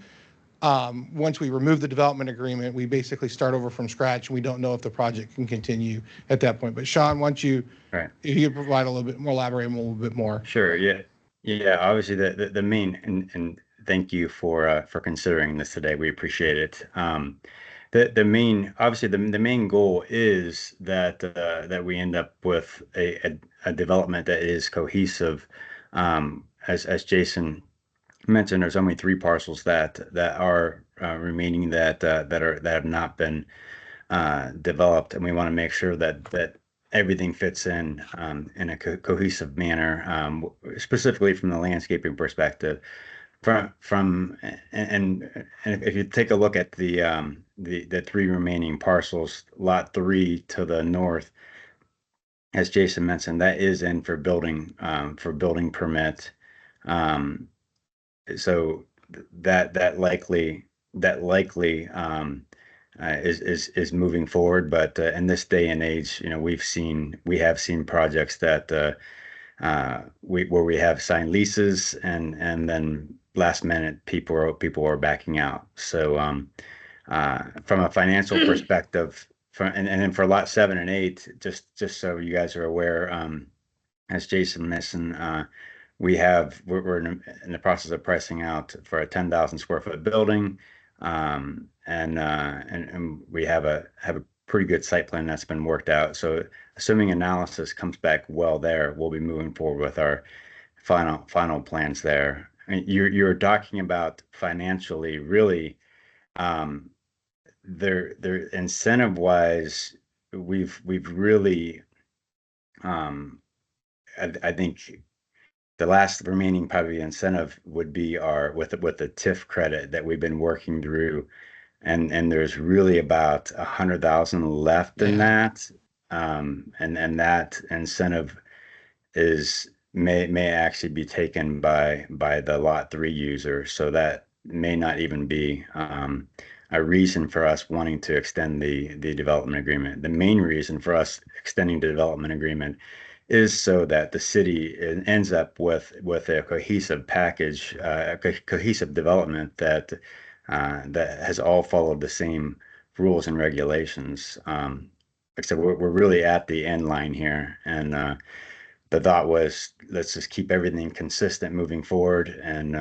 Once we remove the development agreement, we basically start over from scratch, and we don't know if the project can continue at that point. But Sean, once you provide a little bit more, elaborate a little bit more. Sure. Yeah. Obviously, the main and thank you for considering this today. We appreciate it. The main goal is that we end up with a development that is cohesive. As Jason mentioned, there's only 3 parcels that are remaining that have not been developed, and we want to make sure that everything fits in a cohesive manner, specifically from the landscaping perspective. And if you take a look at the 3 remaining parcels, lot 3 to the north, as Jason mentioned, that is in for building permit. So that likely is moving forward. But in this day and age, we have seen projects that where we have signed leases and then last minute people are backing out. So from a financial perspective, and then for lot 7 and 8, just so you guys are aware, as Jason mentioned, we're in the process of pricing out for a 10,000 square foot building, and we have a pretty good site plan that's been worked out. So assuming analysis comes back well there, we'll be moving forward with our final plans there. I mean, you're talking about financially, really, they're incentive wise, we've really, I think the last remaining probably incentive would be with the TIF credit that we've been working through, and there's really about 100,000 left in that, and that incentive may actually be taken by the lot 3 user, so that may not even be a reason for us wanting to extend the development agreement. The main reason for us extending the development agreement is so that the city ends up with a cohesive package, a cohesive development that has all followed the same rules and regulations. So we're really at the end line here, and the thought was, let's just keep everything consistent moving forward, and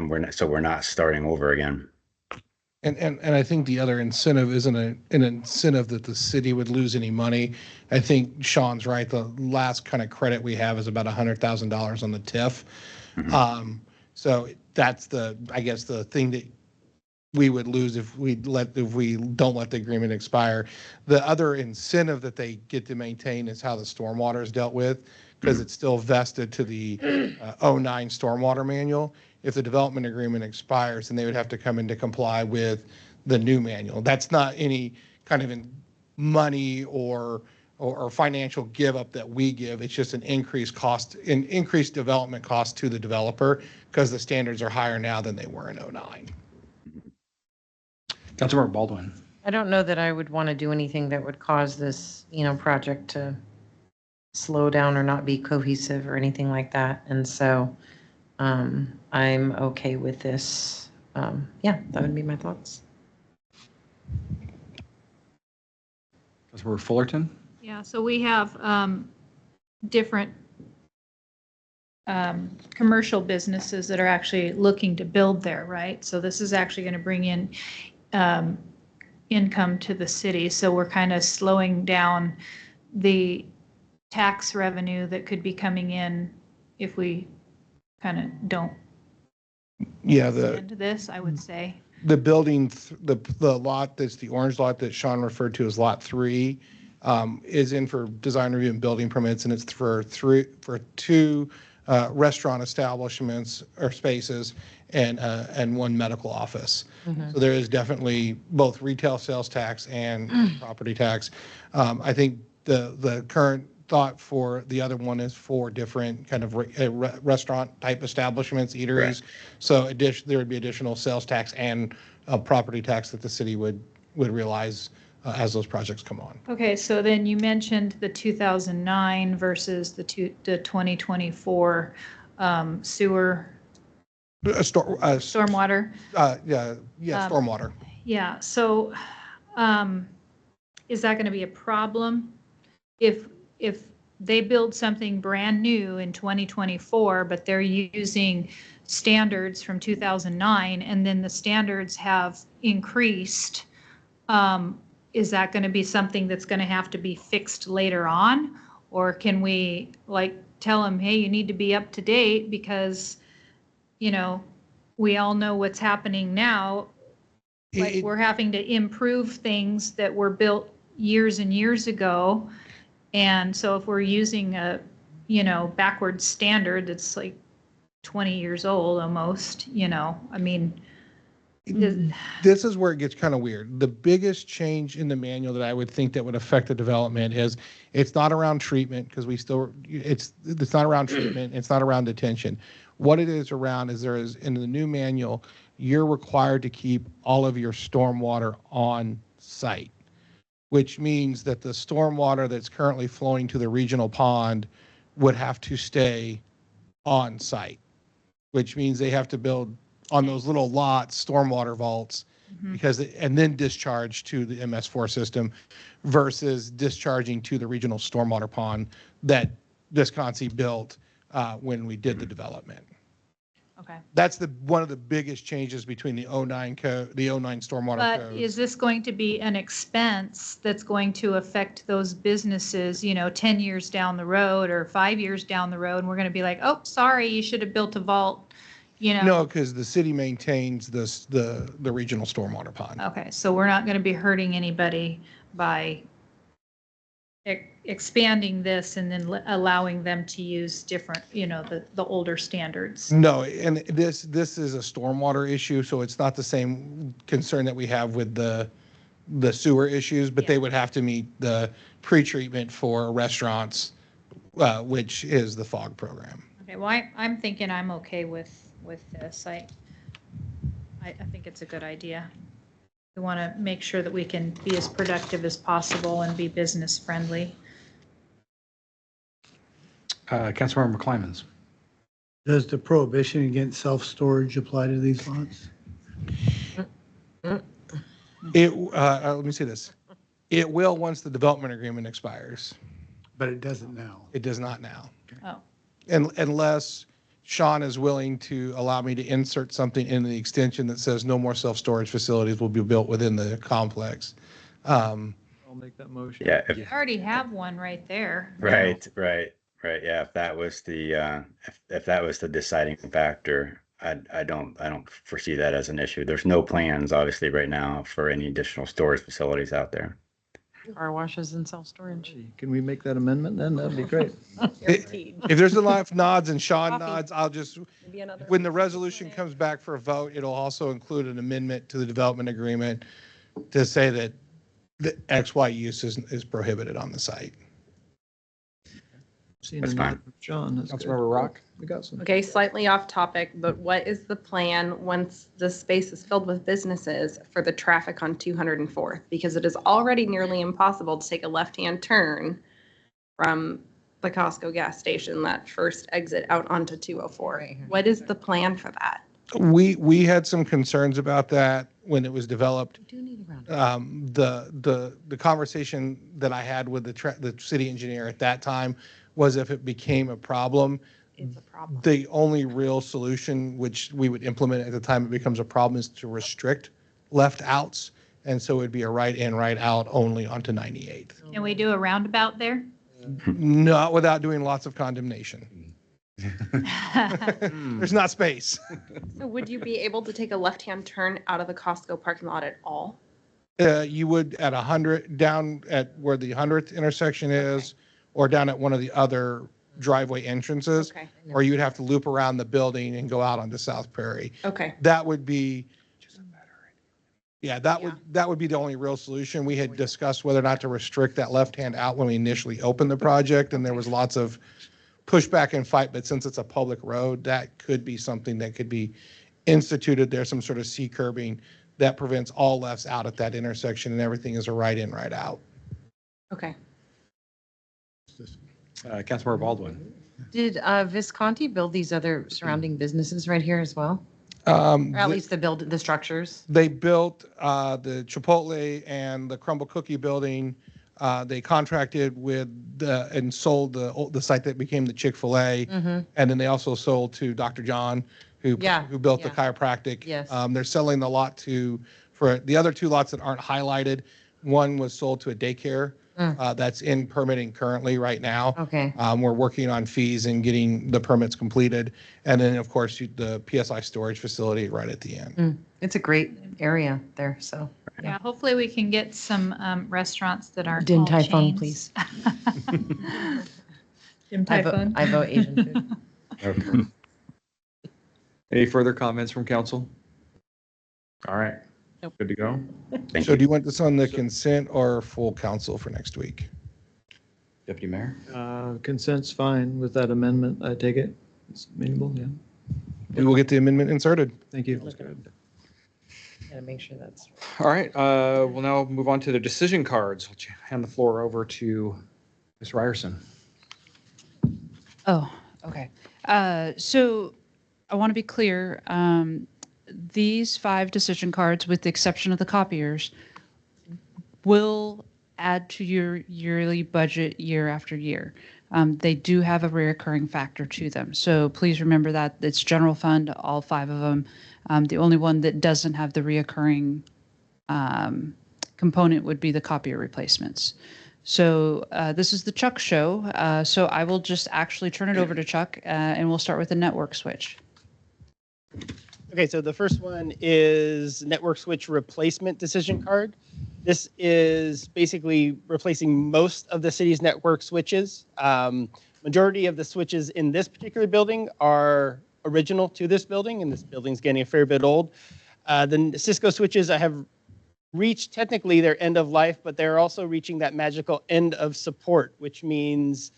we're not starting over again. And I think the other incentive isn't an incentive that the city would lose any money. I think Sean's right. The last kind of credit we have is about $100,000 on the TIF. Mm-hmm. So that's the thing that we would lose if we don't let the agreement expire. The other incentive that they get to maintain is how the stormwater is dealt with, because it's still vested to the 09 stormwater manual. If the development agreement expires, then they would have to come in to comply with the new manual. That's not any kind of money or financial give up that we give. It's just an increased development cost to the developer because the standards are higher now than they were in 09. Councilmember Baldwin. I don't know that I would want to do anything that would cause this, project to slow down or not be cohesive or anything like that. And so I'm okay with this. Yeah, that would be my thoughts. Councilmember Fullerton. Yeah, so we have different commercial businesses that are actually looking to build there, right? So this is actually going to bring in income to the city. So we're kind of slowing down the tax revenue that could be coming in if we kind of don't extend this, I would say. The building, the lot that's the orange lot that Sean referred to as Lot 3 is in for design review and building permits, and it's for two restaurant establishments or spaces and one medical office. So there is definitely both retail sales tax and property tax. I think the current thought for the other one is 4 different kind of restaurant type establishments, eateries. Right. So there would be additional sales tax and property tax that the city would realize as those projects come on. Okay, so then you mentioned the 2009 versus the 2024 sewer. Stormwater. Stormwater. Yeah. So, is that going to be a problem if they build something brand new in 2024, but they're using standards from 2009, and then the standards have increased? Is that going to be something that's going to have to be fixed later on, or can we tell them, hey, you need to be up to date because we all know what's happening now. We're having to improve things that were built years and years ago. And so if we're using a, backward standard that's 20 years old almost, This is where it gets kind of weird. The biggest change in the manual that I would think that would affect the development is it's not around treatment, because it's not around treatment. It's not around detention. What it is around is there is in the new manual, you're required to keep all of your stormwater on site, which means that the stormwater that's currently flowing to the regional pond would have to stay on site, which means they have to build on those little lots stormwater vaults and then discharge to the MS4 system versus discharging to the regional stormwater pond that Visconsi built when we did the development. Okay. That's one of the biggest changes between the 09 stormwater But codes. is this going to be an expense that's going to affect those businesses, 10 years down the road or 5 years down the road? And we're going to be like, oh, sorry, you should have built a vault, No, because the city maintains the regional stormwater pond. Okay, so we're not going to be hurting anybody by expanding this and then allowing them to use different, the older standards. No, and this is a stormwater issue, so it's not the same concern that we have with the sewer issues, but they would have to meet the pretreatment for restaurants, which is the FOG program. Okay, well, I'm thinking I'm okay with this. I think it's a good idea. We want to make sure that we can be as productive as possible and be business friendly. Councilmember McClymans. Does the prohibition against self-storage apply to these lots? Let me say this. It will once the development agreement expires. But it doesn't now. It does not now. Oh. Unless Sean is willing to allow me to insert something in the extension that says no more self-storage facilities will be built within the complex. I'll make that motion. Yeah. You already have one right there. Right. Yeah. If that was the deciding factor, I don't foresee that as an issue. There's no plans, obviously, right now for any additional storage facilities out there. Car washes and self-storage. Can we make that amendment then? That'd be great. If there's enough nods and Sean Coffee. nods, I'll just, Maybe another. when the resolution comes back for a vote, it'll also include an amendment to the development agreement to say that the XY use is prohibited on the site. Seeing That's a fine. nod from John, that's good. Councilmember Rock? We got some. Okay, slightly off topic, but what is the plan once the space is filled with businesses for the traffic on 204th? Because it is already nearly impossible to take a left-hand turn from the Costco gas station, that first exit out onto 204. Right here. What is the plan for that? We had some concerns about that when it was developed. We do need a round. The conversation that I had with the city engineer at that time was if it became a problem, It's a problem. the only real solution, which we would implement at the time it becomes a problem, is to restrict left outs. And so it'd be a right in, right out only onto 98. Can we do a roundabout there? Not without doing lots of condemnation. There's not space. So would you be able to take a left-hand turn out of the Costco parking lot at all? You would at 100, down at where the 100th intersection is, or down at one of the other driveway entrances, Okay, or you would have to loop around the building and go out onto South Prairie. okay. That would be, yeah, that would be the only real solution. We had discussed whether or not to restrict that left-hand out when we initially opened the project, and there was lots of pushback and fight, but since it's a public road, that could be something that could be instituted. There's some sort of C curbing that prevents all lefts out at that intersection, and everything is a right in, right out. Okay. Councilmember Baldwin? Did Visconti build these other surrounding businesses right here as well? Um, Or at least the structures? They built the Chipotle and the Crumble Cookie building. They contracted with and sold the site that became the Chick-fil-A. And then they also sold to Dr. John, who built the chiropractic. Yes. They're selling the lot for the other two lots that aren't highlighted. One was sold to a daycare that's in permitting currently right now. Okay. We're working on fees and getting the permits completed. And then, of course, the PSI storage facility right at the end. It's a great area there, so. Yeah, hopefully we can get some restaurants that aren't Din all Tai Fung, chains. please. Din Tai Fung. I vote Asian food. Okay. Any further comments from council? All right. Good to go? Thank So you. do you want this on the consent or full council for next week? Deputy Mayor? Consent's fine with that amendment, I take it. It's amenable, yeah. We will get the amendment inserted. Thank you. Gotta make sure that's. All right, we'll now move on to the decision cards. I'll hand the floor over to Ms. Ryerson. Oh, okay. So I want to be clear. These 5 decision cards, with the exception of the copiers, will add to your yearly budget year after year. They do have a reoccurring factor to them. So please remember that it's general fund, all 5 of them. The only one that doesn't have the reoccurring component would be the copier replacements. So this is the Chuck show. So I will just actually turn it over to Chuck and we'll start with the network switch. Okay, so the first one is network switch replacement decision card. This is basically replacing most of the city's network switches. Majority of the switches in this particular building are original to this building, and this building's getting a fair bit old. The Cisco switches have reached technically their end of life, but they're also reaching that magical end of support, which means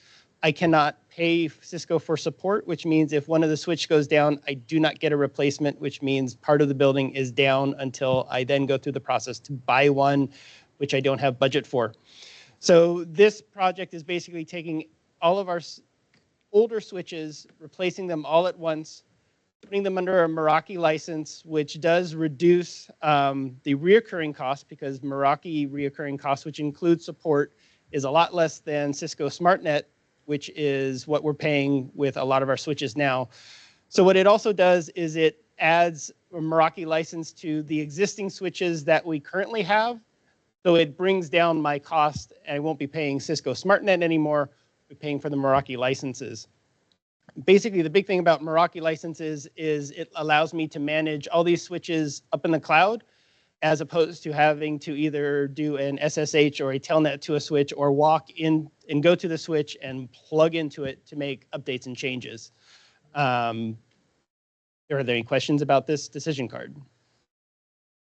I cannot pay Cisco for support, which means if one of the switch goes down, I do not get a replacement, which means part of the building is down until I then go through the process to buy one, which I don't have budget for. So this project is basically taking all of our older switches, replacing them all at once, putting them under a Meraki license, which does reduce the reoccurring cost, because Meraki reoccurring costs, which includes support, is a lot less than Cisco SmartNet, which is what we're paying with a lot of our switches now. So what it also does is it adds a Meraki license to the existing switches that we currently have. So it brings down my cost. I won't be paying Cisco SmartNet anymore. We're paying for the Meraki licenses. basically the big thing about Meraki licenses is it allows me to manage all these switches up in the cloud, as opposed to having to either do an SSH or a telnet to a switch or walk in and go to the switch and plug into it to make updates and changes. Are there any questions about this decision card?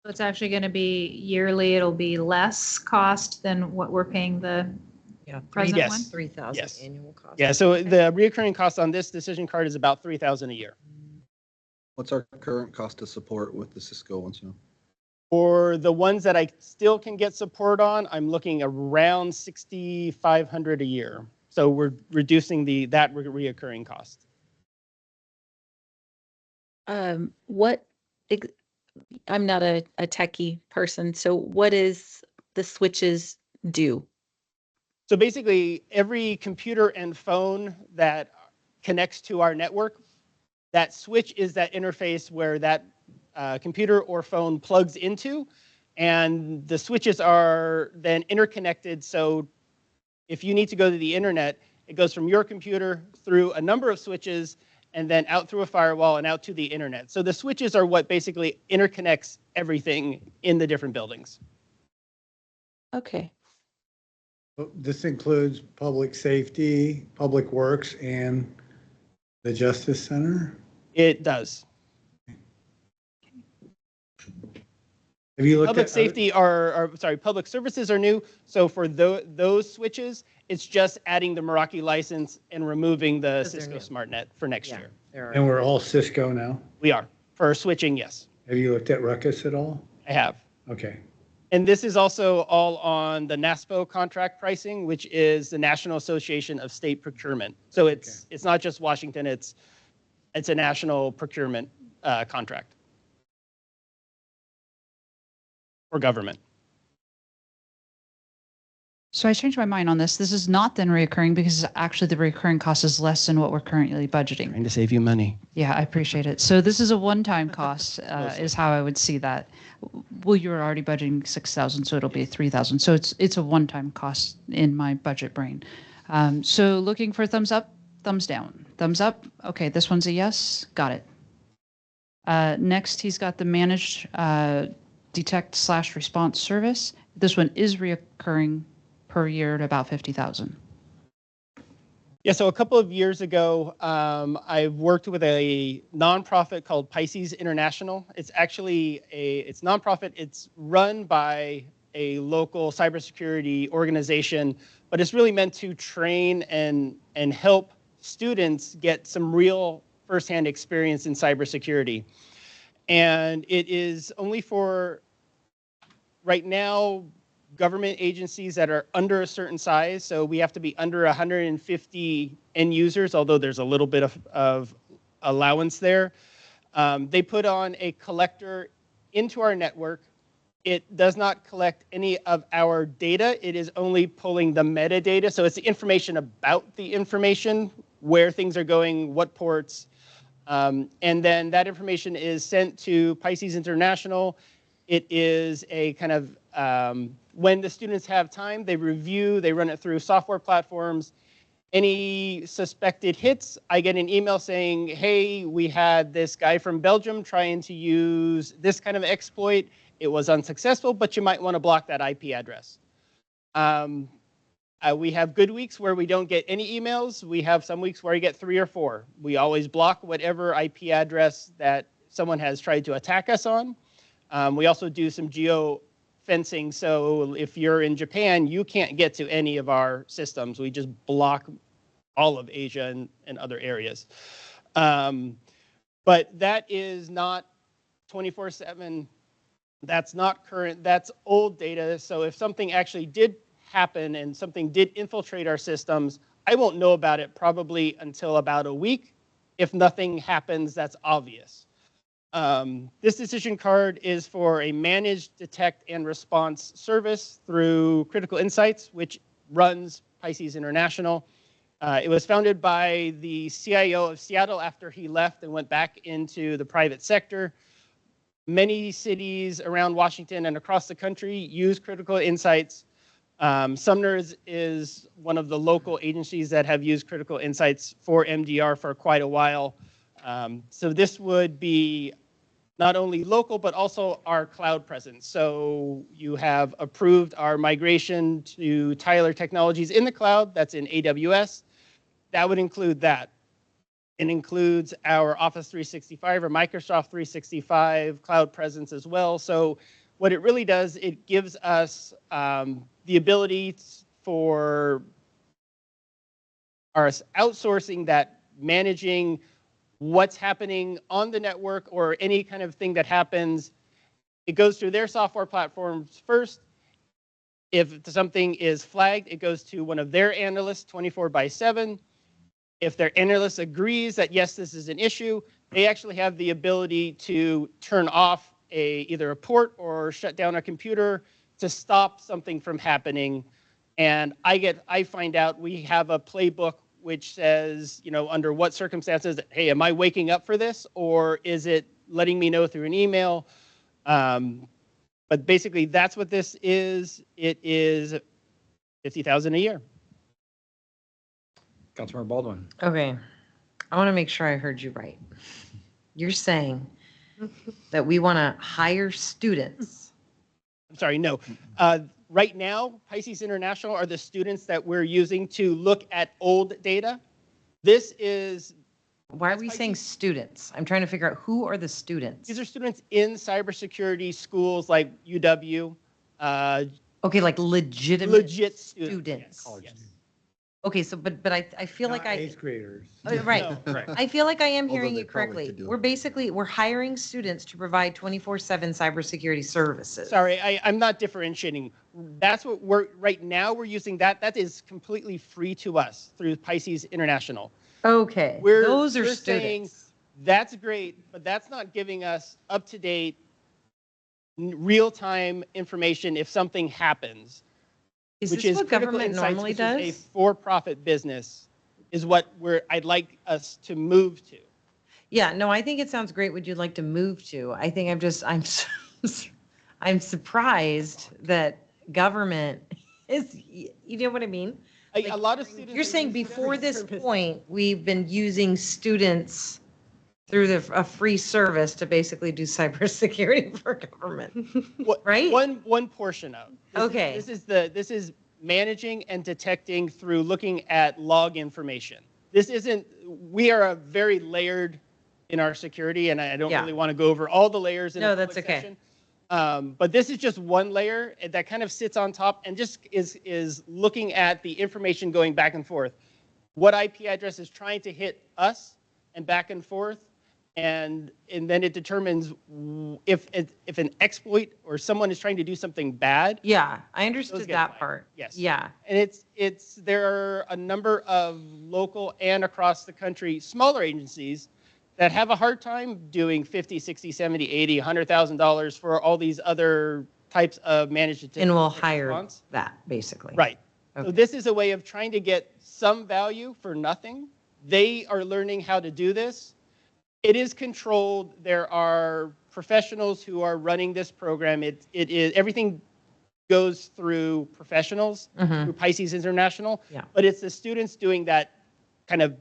So it's actually going to be yearly. It'll be less cost than what we're paying the present Yes. one? 3,000 Yes. annual cost. Yeah, so the reoccurring cost on this decision card is about $3,000 a year. What's our current cost of support with the Cisco ones now? For the ones that I still can get support on, I'm looking around $6,500 a year. So we're reducing that reoccurring cost. I'm not a techie person, so what is the switches do? So basically, every computer and phone that connects to our network, that switch is that interface where that computer or phone plugs into, and the switches are then interconnected. So if you need to go to the internet, it goes from your computer through a number of switches and then out through a firewall and out to the internet. So the switches are what basically interconnects everything in the different buildings. Okay. This includes public safety, public works, and the Justice Center? It does. Have you looked Public at safety public services are new. So for those switches, it's just adding the Meraki license and removing the Cisco SmartNet for next year. And we're all Cisco now? We are. For switching, yes. Have you looked at Ruckus at all? I have. Okay. And this is also all on the NASPO contract pricing, which is the National Association of State Procurement. So it's not just Washington, it's a national procurement contract for government. So I changed my mind on this. This is not then reoccurring because actually the recurring cost is less than what we're currently budgeting. Trying to save you money. Yeah, I appreciate it. So this is a one-time cost, is how I would see that. Well, you were already budgeting 6,000, so it'll be 3,000. So it's a one-time cost in my budget brain. So looking for thumbs up, thumbs down, thumbs up. Okay, this one's a yes. Got it. Next, he's got the managed detect/response service. This one is reoccurring per year at about 50,000. Yeah, so a couple of years ago, I worked with a nonprofit called Pisces International. It's actually it's nonprofit. It's run by a local cybersecurity organization, but it's really meant to train and help students get some real firsthand experience in cybersecurity. And it is only for, right now, government agencies that are under a certain size. So we have to be under 150 end users, although there's a little bit of allowance there. They put on a collector into our network. It does not collect any of our data. It is only pulling the metadata. So it's the information about the information, where things are going, what ports. And then that information is sent to Pisces International. It is a kind of, when the students have time, they review, they run it through software platforms. Any suspected hits, I get an email saying, hey, we had this guy from Belgium trying to use this kind of exploit. It was unsuccessful, but you might want to block that IP address. We have good weeks where we don't get any emails. We have some weeks where you get 3 or 4. We always block whatever IP address that someone has tried to attack us on. We also do some geo fencing. So if you're in Japan, you can't get to any of our systems. We just block all of Asia and other areas. But that is not 24/7. That's not current. That's old data. So if something actually did happen and something did infiltrate our systems, I won't know about it probably until about a week. If nothing happens, that's obvious. This decision card is for a managed detect and response service through Critical Insights, which runs Pisces International. It was founded by the CIO of Seattle after he left and went back into the private sector. Many cities around Washington and across the country use Critical Insights. Sumner is one of the local agencies that have used Critical Insights for MDR for quite a while. So this would be not only local, but also our cloud presence. So you have approved our migration to Tyler Technologies in the cloud. That's in AWS. That would include that. It includes our Office 365 or Microsoft 365 cloud presence as well. So what it really does, it gives us the ability for our outsourcing that managing what's happening on the network or any kind of thing that happens. It goes through their software platforms first. If something is flagged, it goes to one of their analysts 24/7. If their analyst agrees that, yes, this is an issue, they actually have the ability to turn off either a port or shut down a computer to stop something from happening. And I find out we have a playbook which says, under what circumstances, hey, am I waking up for this? Or is it letting me know through an email? But basically, that's what this is. It is $50,000 a year. Councilmember Baldwin. Okay. I want to make sure I heard you right. You're saying that we want to hire students. I'm sorry, no. Right now, Pisces International are the students that we're using to look at old data. This is... Why are we saying students? I'm trying to figure out who are the students. These are students in cybersecurity schools like UW. Okay, like legitimate legit students. Yes. Okay, so but I feel like I 8th graders. right. No, right. I feel like I am Although hearing they you probably correctly. could do it. We're hiring students to provide 24/7 cybersecurity services. Sorry, I'm not differentiating. That's what right now we're using that. That is completely free to us through Pisces International. Okay, those are we're students. saying that's great, but that's not giving us up-to-date, real-time information if something happens. Is which this is what Critical government Insights, normally which does? is a for-profit business, is what I'd like us to move to. Yeah, no, I think it sounds great. Would you like to move to? I think I'm surprised that government is, you know what I mean? A lot of students. You're saying before this point, we've been using students through a free service to basically do cybersecurity for government, right? One portion of. Okay. This is managing and detecting through looking at log information. This isn't. We are a very layered in our security, and I don't really want to go over all the layers in a public that's okay. session. But this is just one layer that kind of sits on top and just is looking at the information going back and forth. What IP address is trying to hit us and back and forth, and then it determines if an exploit or someone is trying to do something bad. Yeah, I understood that part. Yes. Yeah. And there are a number of local and across the country smaller agencies that have a hard time doing $50, $60, $70, $80, $100,000 for all these other types of managed detection. And we'll hire that, basically. Right. Okay. So this is a way of trying to get some value for nothing. They are learning how to do this. It is controlled. There are professionals who are running this program. It is everything goes through professionals, through Pisces International. Yeah. But it's the students doing that kind of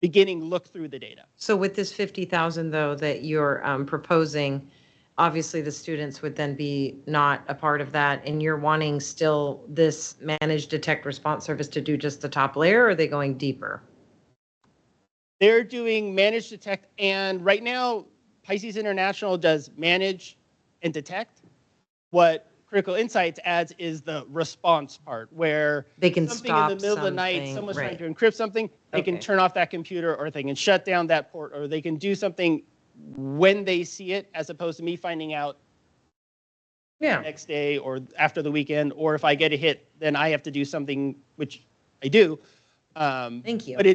beginning look through the data. So with this 50,000 though that you're proposing, obviously the students would then be not a part of that, and you're wanting still this managed detect response service to do just the top layer, or are they going deeper? They're doing manage, detect, and right now Pisces International does manage and detect. What Critical Insights adds is the response part, where they can something stop in the middle of the night, something, someone's right. trying to encrypt something, they can turn off that computer, or they can shut down that port, or they can do something when they see it, as opposed to me finding out the next day or after the weekend, or if I get a hit, then I have to do something, which I do. Thank you. But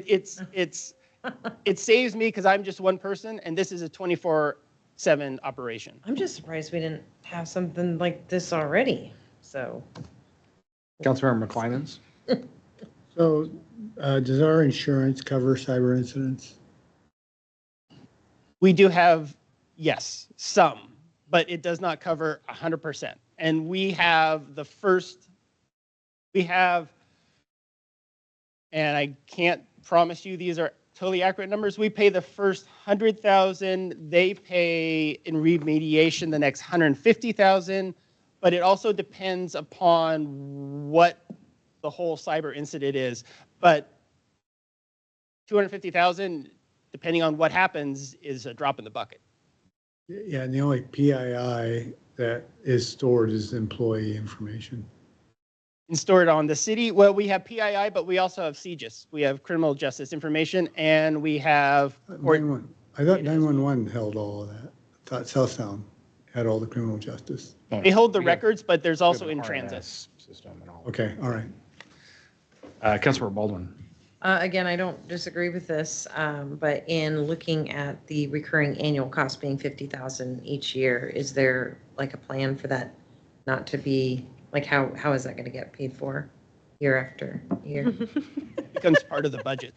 it saves me because I'm just one person, and this is a 24/7 operation. I'm just surprised we didn't have something like this already, so. Councilmember McClinans. So does our insurance cover cyber incidents? We do have, yes, some, but it does not cover 100%. And we have the first We have, and I can't promise you these are totally accurate numbers. We pay the first 100,000. They pay in remediation the next 150,000. But it also depends upon what the whole cyber incident is. But 250,000, depending on what happens, is a drop in the bucket. Yeah, and the only PII that is stored is employee information. And stored on the city. Well, we have PII, but we also have CJIS. We have criminal justice information, and we have. I thought 911 held all of that. I thought South Sound had all the criminal justice. They hold the records, but there's also in transit. System and all. Okay, all right. Councilmember Baldwin. Again, I don't disagree with this, but in looking at the recurring annual cost being 50,000 each year, is there like a plan for that not to be, like how is that going to get paid for year after year? It becomes part of the budget.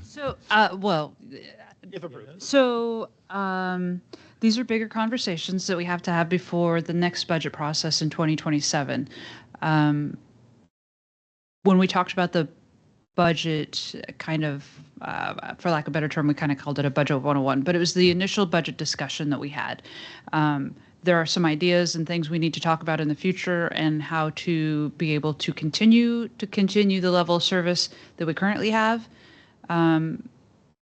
So, well, if approved. So these are bigger conversations that we have to have before the next budget process in 2027. When we talked about the budget, kind of, for lack of a better term, we kind of called it a budget 101, but it was the initial budget discussion that we had. There are some ideas and things we need to talk about in the future and how to be able to continue the level of service that we currently have.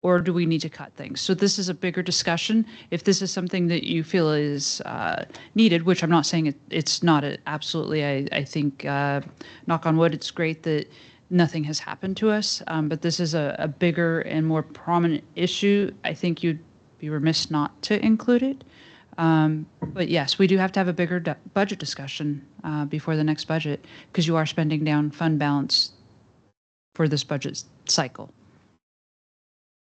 Or do we need to cut things? So this is a bigger discussion. If this is something that you feel is needed, which I'm not saying it's not absolutely, I think, knock on wood, it's great that nothing has happened to us, but this is a bigger and more prominent issue. I think you'd be remiss not to include it. But yes, we do have to have a bigger budget discussion before the next budget because you are spending down fund balance for this budget cycle.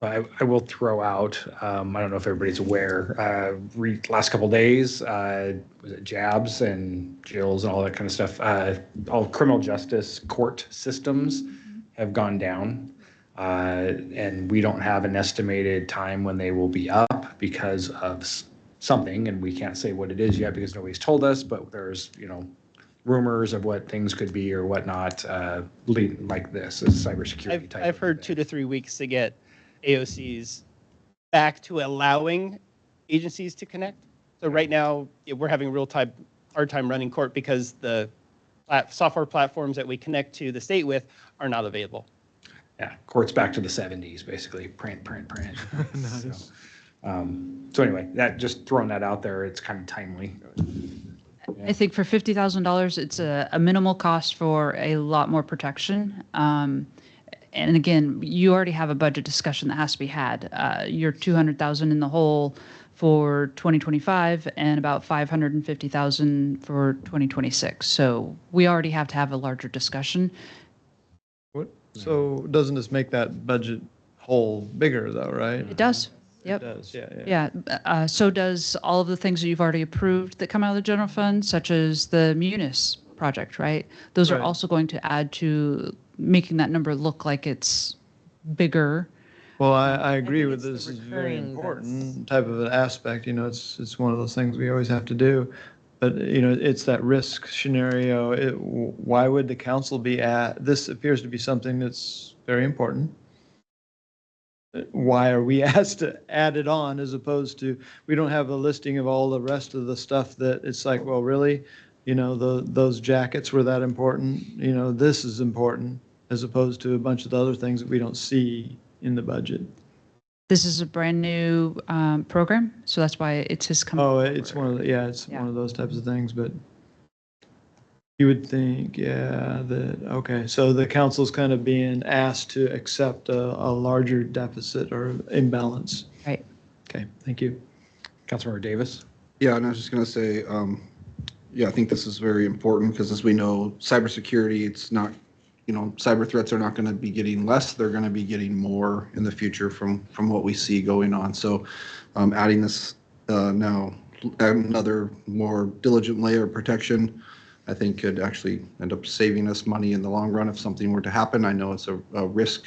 I will throw out, I don't know if everybody's aware, last couple of days, was it Jabs and Jills and all that kind of stuff, all criminal justice court systems have gone down. And we don't have an estimated time when they will be up because of something, and we can't say what it is yet because nobody's told us, but there's, rumors of what things could be or whatnot, like this, a cybersecurity type. I've heard 2 to 3 weeks to get AOCs back to allowing agencies to connect. So right now, we're having hard time running court because the software platforms that we connect to the state with are not available. Yeah, court's back to the 70s, basically, print. Nice. So anyway, that just throwing that out there, it's kind of timely. I think for $50,000, it's a minimal cost for a lot more protection. And again, you already have a budget discussion that has to be had. You're 200,000 in the hole for 2025 and about 550,000 for 2026. So we already have to have a larger discussion. So doesn't this make that budget hole bigger though, right? It does. Yep. It does, yeah. Yeah. So does all of the things that you've already approved that come out of the general fund, such as the Munis project, right? Those are also going to add to making that number look like it's bigger. Well, I agree with this. Is very important type of an aspect. It's one of those things we always have to do. But, it's that risk scenario. Why would the council be this appears to be something that's very important. Why are we asked to add it on as opposed to, we don't have a listing of all the rest of the stuff that it's like, well, really, those jackets were that important. This is important as opposed to a bunch of the other things that we don't see in the budget. This is a brand new program, so that's why it's his company. Oh, it's one of one of those types of things, but you would think, okay, so the council's kind of being asked to accept a larger deficit or imbalance. Right. Okay, thank you. Councilmember Davis? Yeah, and I was just going to say, I think this is very important because as we know, cybersecurity, it's not, cyber threats are not going to be getting less. They're going to be getting more in the future from what we see going on. So adding this now, another more diligent layer of protection, I think could actually end up saving us money in the long run if something were to happen. I know it's a risk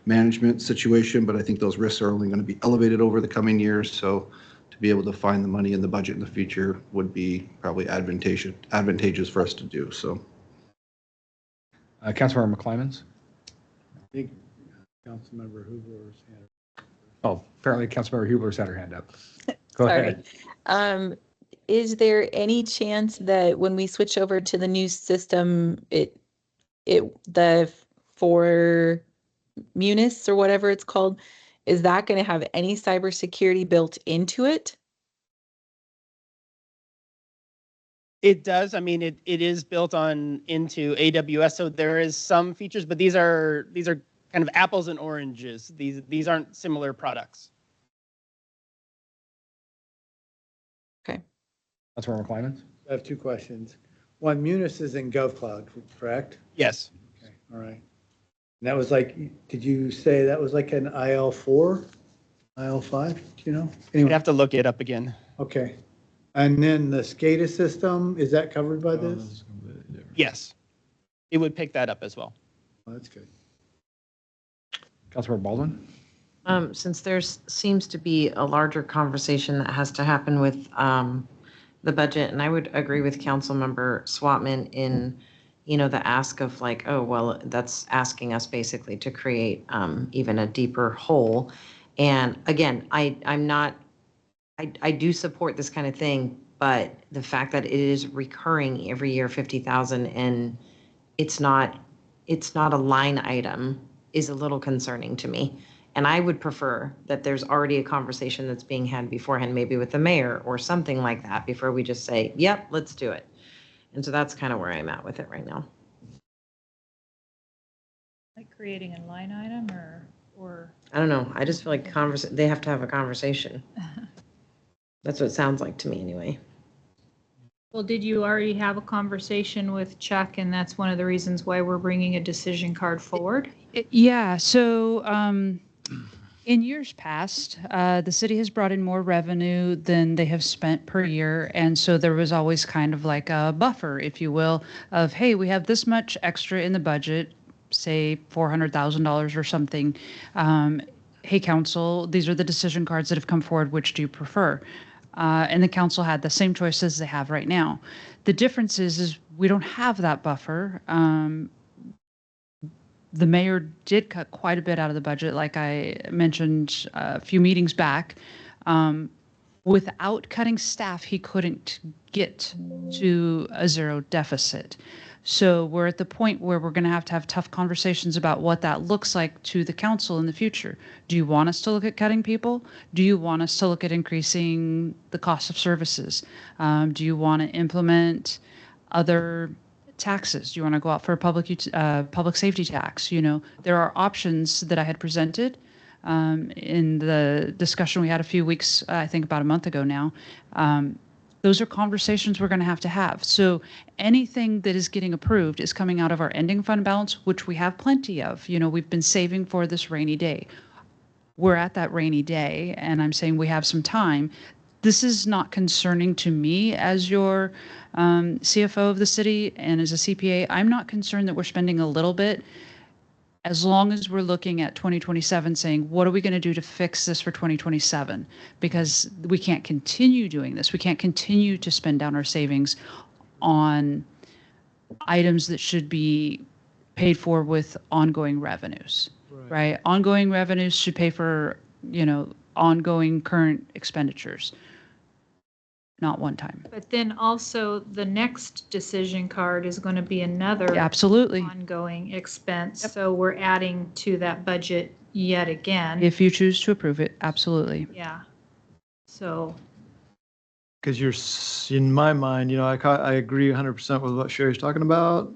management situation, but I think those risks are only going to be elevated over the coming years. So to be able to find the money in the budget in the future would be probably advantageous for us to do. So. Councilmember McClymons? I think Councilmember Hubler's hand. Oh, apparently Councilmember Hubler's had her hand up. Go Sorry. ahead. Is there any chance that when we switch over to the new system, the for Munis or whatever it's called, is that going to have any cybersecurity built into it? It does. I mean, it is built into AWS, so there is some features, but these are kind of apples and oranges. These aren't similar products. Okay. Councilmember McClymons? I have two questions. One, Munis is in GovCloud, correct? Yes. Okay, all right. And that was like, did you say that was like an IL4, IL5? Do you know? You'd have to look it up again. Okay. And then the SCADA system, is that covered by this? Yes. It would pick that up as well. Oh, that's good. Councilmember Baldwin? Since there seems to be a larger conversation that has to happen with the budget, and I would agree with Councilmember Swatman in, the ask of like, oh, well, that's asking us basically to create even a deeper hole. And again, I do support this kind of thing, but the fact that it is recurring every year, 50,000, and it's not a line item is a little concerning to me. And I would prefer that there's already a conversation that's being had beforehand, maybe with the mayor or something like that, before we just say, yep, let's do it. And so that's kind of where I'm at with it right now. Like creating a line item or I don't know. I just feel like they have to have a conversation. That's what it sounds like to me anyway. Well, did you already have a conversation with Chuck, and that's one of the reasons why we're bringing a decision card forward? Yeah, so in years past, the city has brought in more revenue than they have spent per year. And so there was always kind of like a buffer, if you will, of, hey, we have this much extra in the budget, say $400,000 or something. Hey, council, these are the decision cards that have come forward. Which do you prefer? And the council had the same choices they have right now. The difference is we don't have that buffer. The mayor did cut quite a bit out of the budget, like I mentioned a few meetings back. Without cutting staff, he couldn't get to a zero deficit. So we're at the point where we're going to have tough conversations about what that looks like to the council in the future. Do you want us to look at cutting people? Do you want us to look at increasing the cost of services? Do you want to implement other taxes? Do you want to go out for a public safety tax? There are options that I had presented in the discussion we had a few weeks, I think about a month ago now. Those are conversations we're going to have. So anything that is getting approved is coming out of our ending fund balance, which we have plenty of. We've been saving for this rainy day. We're at that rainy day, and I'm saying we have some time. This is not concerning to me as your CFO of the city and as a CPA. I'm not concerned that we're spending a little bit, as long as we're looking at 2027 saying, what are we going to do to fix this for 2027? Because we can't continue doing this. We can't continue to spend down our savings on items that should be paid for with ongoing revenues, right? Ongoing revenues should pay for, ongoing current expenditures, not one time. But then also the next decision card is going to be another Absolutely ongoing expense. Yep. So we're adding to that budget yet again. If you choose to approve it, absolutely. Yeah. So. Because you're, in my mind, I agree 100% with what Sherry's talking about,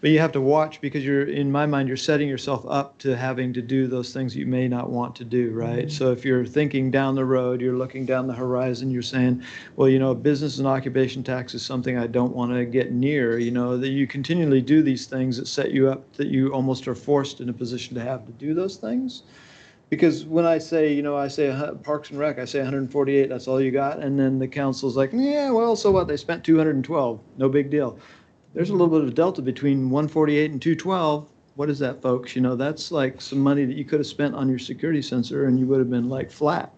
but you have to watch because in my mind, you're setting yourself up to having to do those things you may not want to do, right? Mm-hmm. So if you're thinking down the road, you're looking down the horizon, you're saying, well, business and occupation tax is something I don't want to get near, that you continually do these things that set you up that you almost are forced in a position to have to do those things. Because when I say Parks and Rec, I say 148, that's all you got. And then the council's like, yeah, well, so what? They spent 212, no big deal. There's a little bit of a delta between 148 and 212. What is that, folks? That's like some money that you could have spent on your security sensor and you would have been like flat.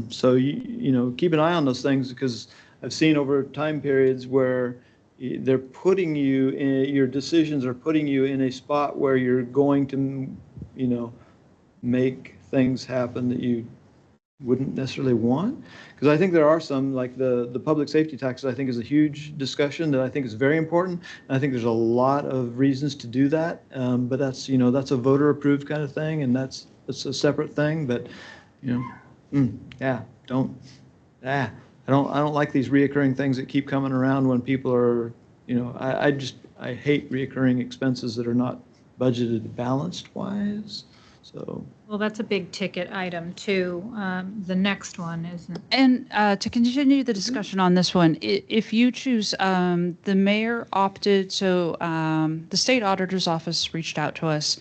So, keep an eye on those things because I've seen over time periods where, they're putting you in, your decisions are putting you in a spot where you're going to, make things happen that you wouldn't necessarily want. Because I think there are some, like the public safety taxes, I think is a huge discussion that I think is very important. And I think there's a lot of reasons to do that. But that's, that's a voter approved kind of thing, and that's a separate thing. But, I don't like these reoccurring things that keep coming around when people are, I hate reoccurring expenses that are not budgeted balanced wise. So. Well, that's a big ticket item too. The next one isn't. And to continue the discussion on this one, if you choose, the mayor opted, so the state auditor's office reached out to us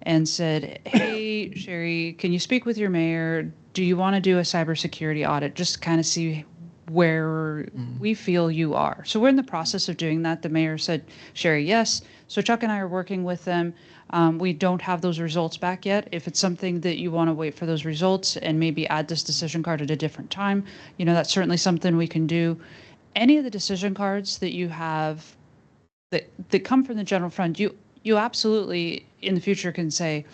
and said, hey, Sherry, can you speak with your mayor? Do you want to do a cybersecurity audit? Just kind of see where we feel you are. So we're in the process of doing that. The mayor said, Sherry, yes. So Chuck and I are working with them. We don't have those results back yet. If it's something that you want to wait for those results and maybe add this decision card at a different time, that's certainly something we can do. Any of the decision cards that you have that come from the general fund, you absolutely in the future can say,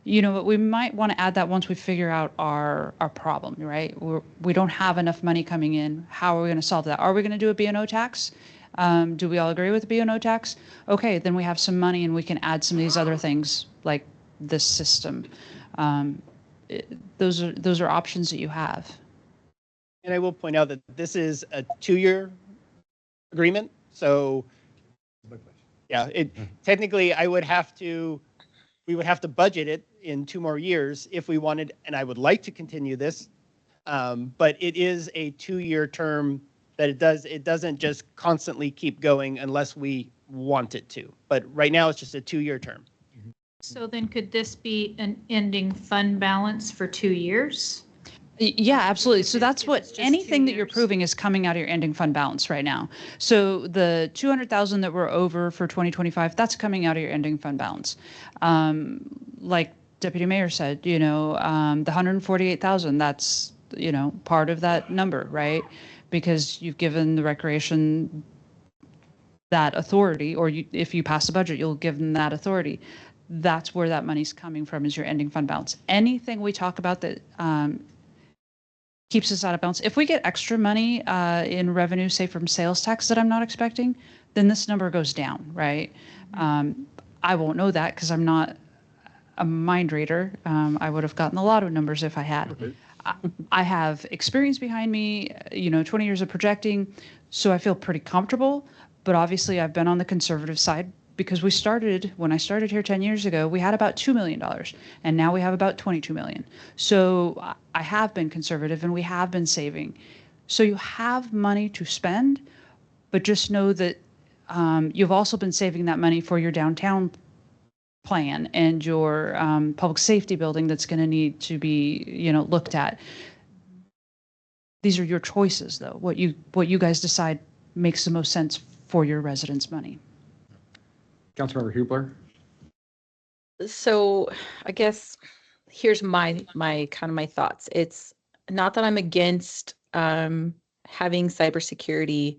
what, we might want to add that once we figure out our problem, right? We don't have enough money coming in. How are we going to solve that? Are we going to do a B&O tax? Do we all agree with the B&O tax? Okay, then we have some money and we can add some of these other things like this system. Those are options that you have. And I will point out that this is a 2-year agreement. So yeah, technically we would have to budget it in 2 more years if we wanted, and I would like to continue this. But it is a 2-year term that it doesn't just constantly keep going unless we want it to. But right now it's just a 2-year term. So then could this be an ending fund balance for 2 years? Yeah, absolutely. So that's what anything that you're proving is coming out of your ending fund balance right now. So the 200,000 that we're over for 2025, that's coming out of your ending fund balance. Like Deputy Mayor said, the 148,000, that's, part of that number, right? Because you've given the recreation that authority, or if you pass the budget, you'll give them that authority. That's where that money's coming from, is your ending fund balance. Anything we talk about that keeps us out of balance. If we get extra money in revenue, say from sales tax that I'm not expecting, then this number goes down, right? I won't know that because I'm not a mind reader. I would have gotten the lotto numbers if I had. I have experience behind me, 20 years of projecting, so I feel pretty comfortable. But obviously, I've been on the conservative side because when I started here 10 years ago, we had about $2 million, and now we have about $22 million. So I have been conservative, and we have been saving. So you have money to spend, but just know that you've also been saving that money for your downtown plan and your public safety building that's going to need to be, looked at. These are your choices, though. What you guys decide makes the most sense for your residents' money. Councilmember Hubler. So I guess here's my thoughts. It's not that I'm against having cybersecurity.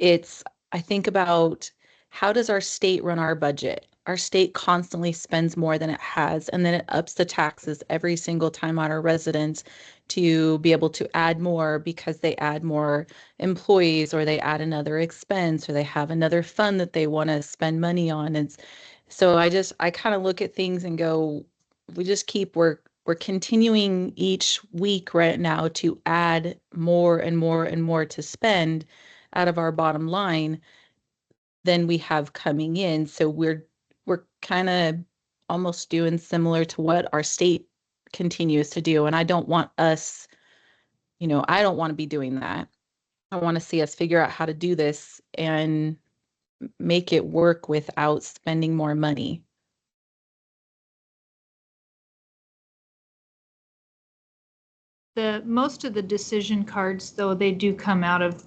I think about, how does our state run our budget? Our state constantly spends more than it has, and then it ups the taxes every single time on our residents to be able to add more because they add more employees, or they add another expense, or they have another fund that they want to spend money on. And so I kind of look at things and go, we're continuing each week right now to add more and more and more to spend out of our bottom line than we have coming in. So we're kind of almost doing similar to what our state continues to do. And I don't want us, I don't want to be doing that. I want to see us figure out how to do this and make it work without spending more money. Most of the decision cards, though, they do come out of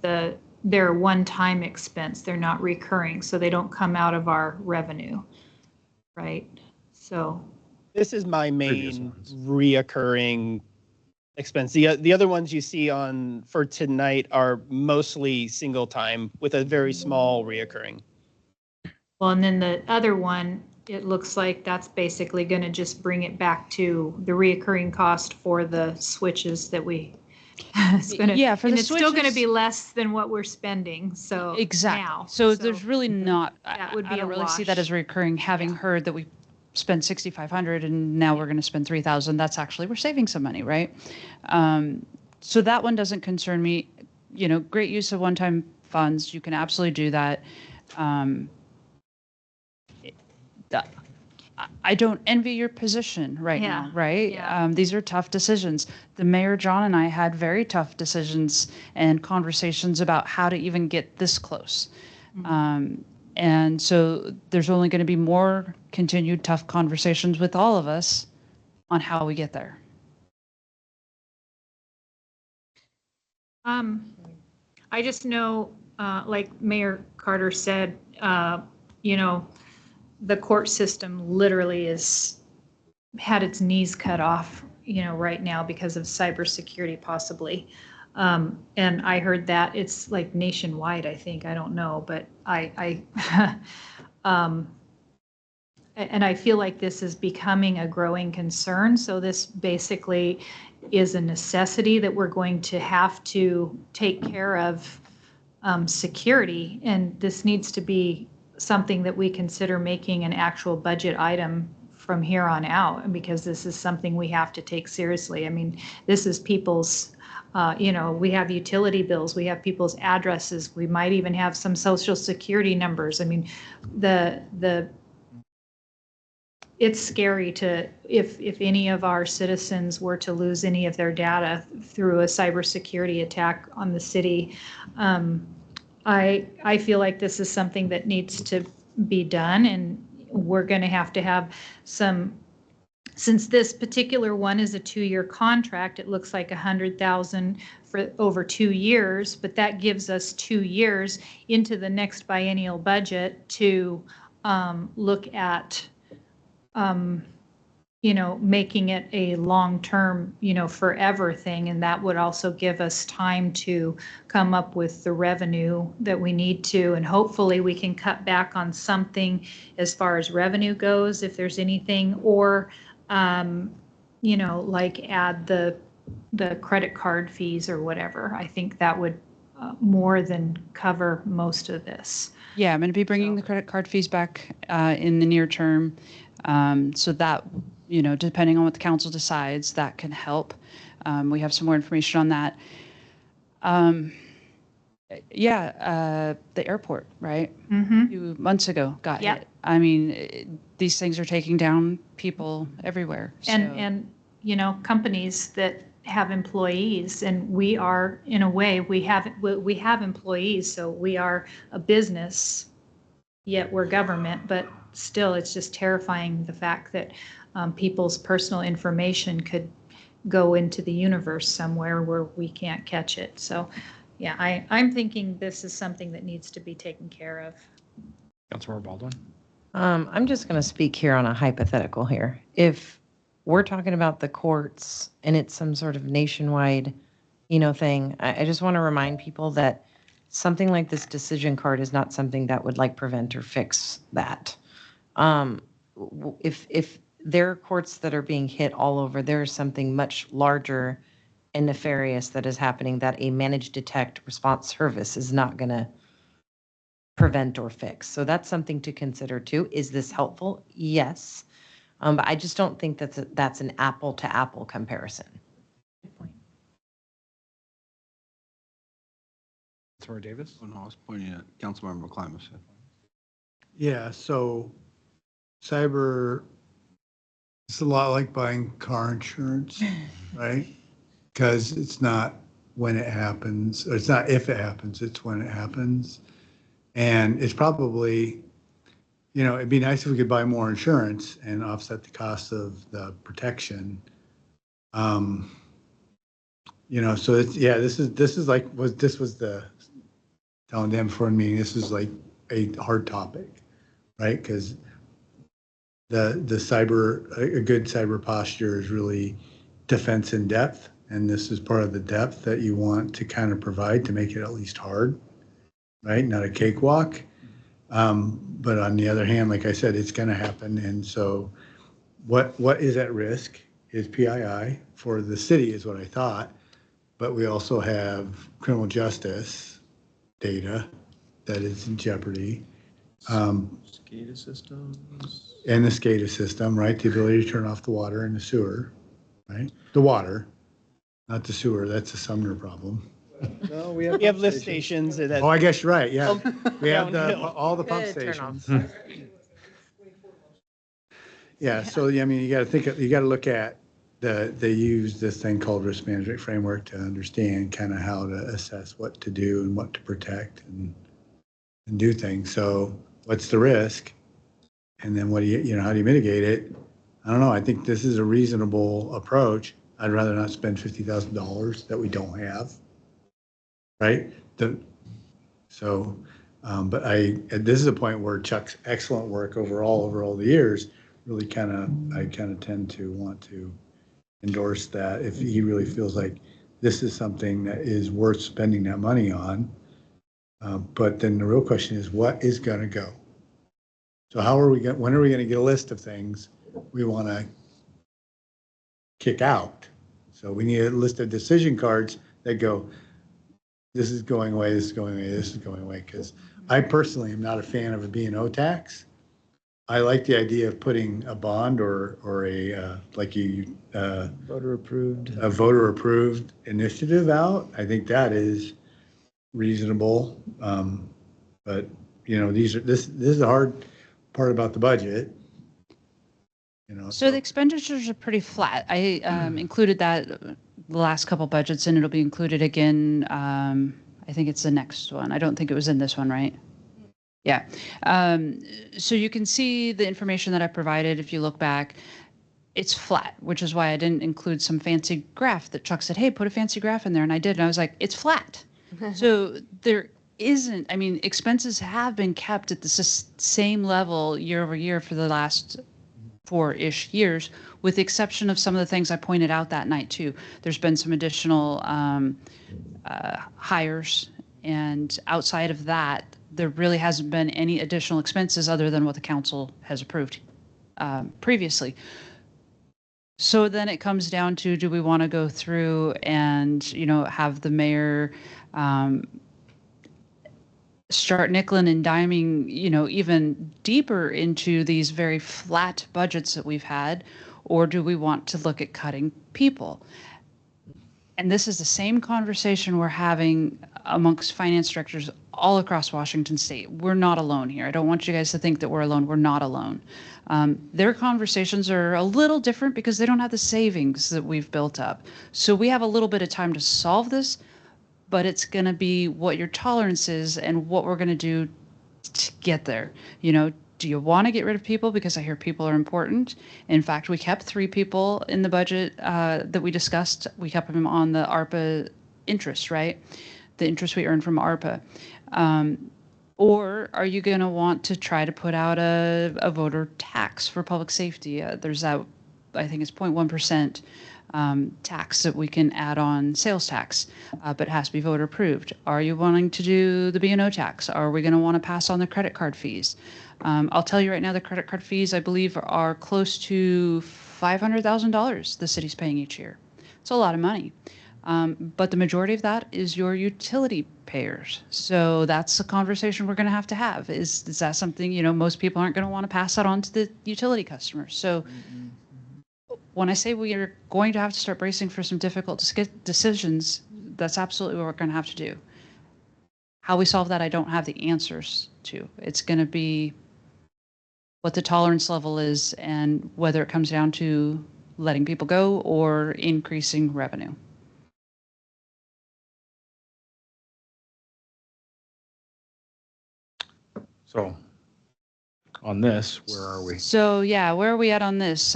their one-time expense. They're not recurring, so they don't come out of our revenue, right? So this is my main reoccurring expense. The other ones you see on for tonight are mostly single time with a very small reoccurring. Well, and then the other one, it looks like that's basically going to just bring it back to the reoccurring cost for the switches that we. It's gonna, Yeah, for and the it's still going to switches- be less than what we're spending. So Exactly. now, So there's really not, that would I be don't a really see that wash. as recurring, having heard that we spent 6,500 and now we're going to spend 3,000. That's actually, we're saving some money, right? So that one doesn't concern me. You know, great use of one-time funds. You can absolutely do that. I don't envy your position right Yeah, now, right? yeah. These are tough decisions. The mayor, John, and I had very tough decisions and conversations about how to even get this close. And so there's only going to be more continued tough conversations with all of us on how we get there. I just know, like Mayor Carter said, you know, the court system literally had its knees cut off, you know, right now because of cybersecurity possibly. And I heard that it's like nationwide, I think, I don't know, but and I feel like this is becoming a growing concern. So this basically is a necessity that we're going to have to take care of security. And this needs to be something that we consider making an actual budget item from here on out, because this is something we have to take seriously. I mean, this is people's, you know, we have utility bills, we have people's addresses, we might even have some social security numbers. I mean, it's scary to, if any of our citizens were to lose any of their data through a cybersecurity attack on the city. I feel like this is something that needs to be done, and we're going to have some, since this particular one is a 2-year contract, it looks like 100,000 for over 2 years, but that gives us 2 years into the next biennial budget to look at, you know, making it a long-term, you know, forever thing. And that would also give us time to come up with the revenue that we need to. And hopefully we can cut back on something as far as revenue goes, if there's anything, or, you know, like add the credit card fees or whatever. I think that would more than cover most of this. Yeah, I'm going to be bringing the credit card fees back in the near term. So that, you know, depending on what the council decides, that can help. We have some more information on that. The airport, right? Mm-hmm. 2 months ago got Yep. hit. I mean, these things are taking down people everywhere. And you know, companies that have employees, and we are, in a way, we have employees, so we are a business, yet we're government, but still it's just terrifying, the fact that people's personal information could go into the universe somewhere where we can't catch it. So yeah, I'm thinking this is something that needs to be taken care of. Councilmember Baldwin. I'm just going to speak here on a hypothetical here. If we're talking about the courts and it's some sort of nationwide, you know, thing, I just want to remind people that something like this decision card is not something that would like prevent or fix that. If there are courts that are being hit all over, there is something much larger and nefarious that is happening that a managed detect response service is not going to prevent or fix. So that's something to consider too. Is this helpful? Yes. But I just don't think that's an apple to apple comparison. Councilmember Davis. Oh, no, I was pointing at Councilmember McClimus. Yeah, so cyber, it's a lot like buying car insurance, right? Because it's not when it happens, or it's not if it happens, it's when it happens. And it's probably, you know, it'd be nice if we could buy more insurance and offset the cost of the protection. You know, so it's, yeah, this is like, this was the, telling them for a meeting, this is like a hard topic, right? Because the cyber, a good cyber posture is really defense in depth, And this is part of the depth that you want to kind of provide to make it at least hard, right? Not a cakewalk. But on the other hand, like I said, it's going to happen. And so what is at risk is PII for the city is what I thought. But we also have criminal justice data that is in jeopardy. SCADA systems. And the SCADA system, right? The ability to turn off the water and the sewer, right? The water, not the sewer. That's a Sumner problem. No, we have lift stations. Oh, I guess you're right. Yeah. We have downhill. all the pump Good stations. turn-off. Yeah. So, I mean, you got to look at they use this thing called risk management framework to understand kind of how to assess what to do and what to protect and do things. So what's the risk? And then what do how do you mitigate it? I don't know. I think this is a reasonable approach. I'd rather not spend $50,000 that we don't have. Right? But this is a point where Chuck's excellent work over all the years really I kind of tend to want to endorse that if he really feels like this is something that is worth spending that money on. But then the real question is, what is going to go? So when are we going to get a list of things we want to kick out? So we need a list of decision cards that go, this is going away, this is going away, this is going away. Because I personally am not a fan of a B&O tax. I like the idea of putting a bond or a Voter approved initiative out. I think that is reasonable. But this is the hard part about the budget. So the expenditures are pretty flat. I included that the last couple budgets, and it'll be included again. I think it's the next one. I don't think it was in this one, right? Yeah. So you can see the information that I provided. If you look back, it's flat, which is why I didn't include some fancy graph that Chuck said, hey, put a fancy graph in there. And I did. And I was like, it's flat. So there isn't, I mean, expenses have been kept at the same level year over year for the last 4-ish years, with the exception of some of the things I pointed out that night too. There's been some additional hires, and outside of that, there really hasn't been any additional expenses other than what the council has approved previously. So then it comes down to, do we want to go through and, have the mayor start nickel and diming, even deeper into these very flat budgets that we've had, or do we want to look at cutting people? And this is the same conversation we're having amongst finance directors all across Washington state. We're not alone here. I don't want you guys to think that we're alone. We're not alone. Their conversations are a little different because they don't have the savings that we've built up. So we have a little bit of time to solve this, but it's going to be what your tolerance is and what we're going to do to get there. Do you want to get rid of people? Because I hear people are important. In fact, we kept 3 people in the budget that we discussed. We kept them on the ARPA interest, right? The interest we earned from ARPA. Or are you going to want to try to put out a voter tax for public safety? There's that, I think it's 0.1% tax that we can add on sales tax, but it has to be voter approved. Are you wanting to do the B&O tax? Are we going to want to pass on the credit card fees? I'll tell you right now, the credit card fees, I believe, are close to $500,000 the city's paying each year. It's a lot of money. But the majority of that is your utility payers. So that's a conversation we're going to have. Is that something, most people aren't going to want to pass that on to the utility customers. So when I say we are going to have to start bracing for some difficult decisions, that's absolutely what we're going to have to do. How we solve that, I don't have the answers to. It's going to be what the tolerance level is and whether it comes down to letting people go or increasing revenue. So on this, where are we? So yeah, where are we at on this?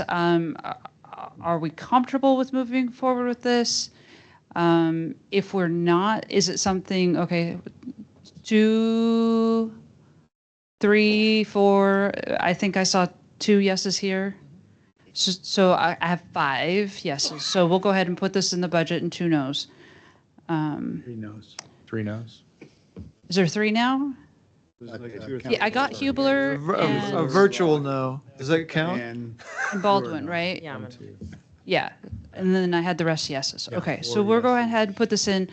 Are we comfortable with moving forward with this? If we're not, is it something, okay, 2, 3, 4, I think I saw 2 yeses here. So I have 5 yeses. So we'll go ahead and put this in the budget and 2 noes. 3 no's. 3 no's. Is there 3 now? Yeah, I got Hubler A and virtual no. Does that count? And Baldwin, right? Yeah. Yeah. And then I had the rest yeses. Yeah, Okay, 4 so we'll go yeses. ahead and put this in.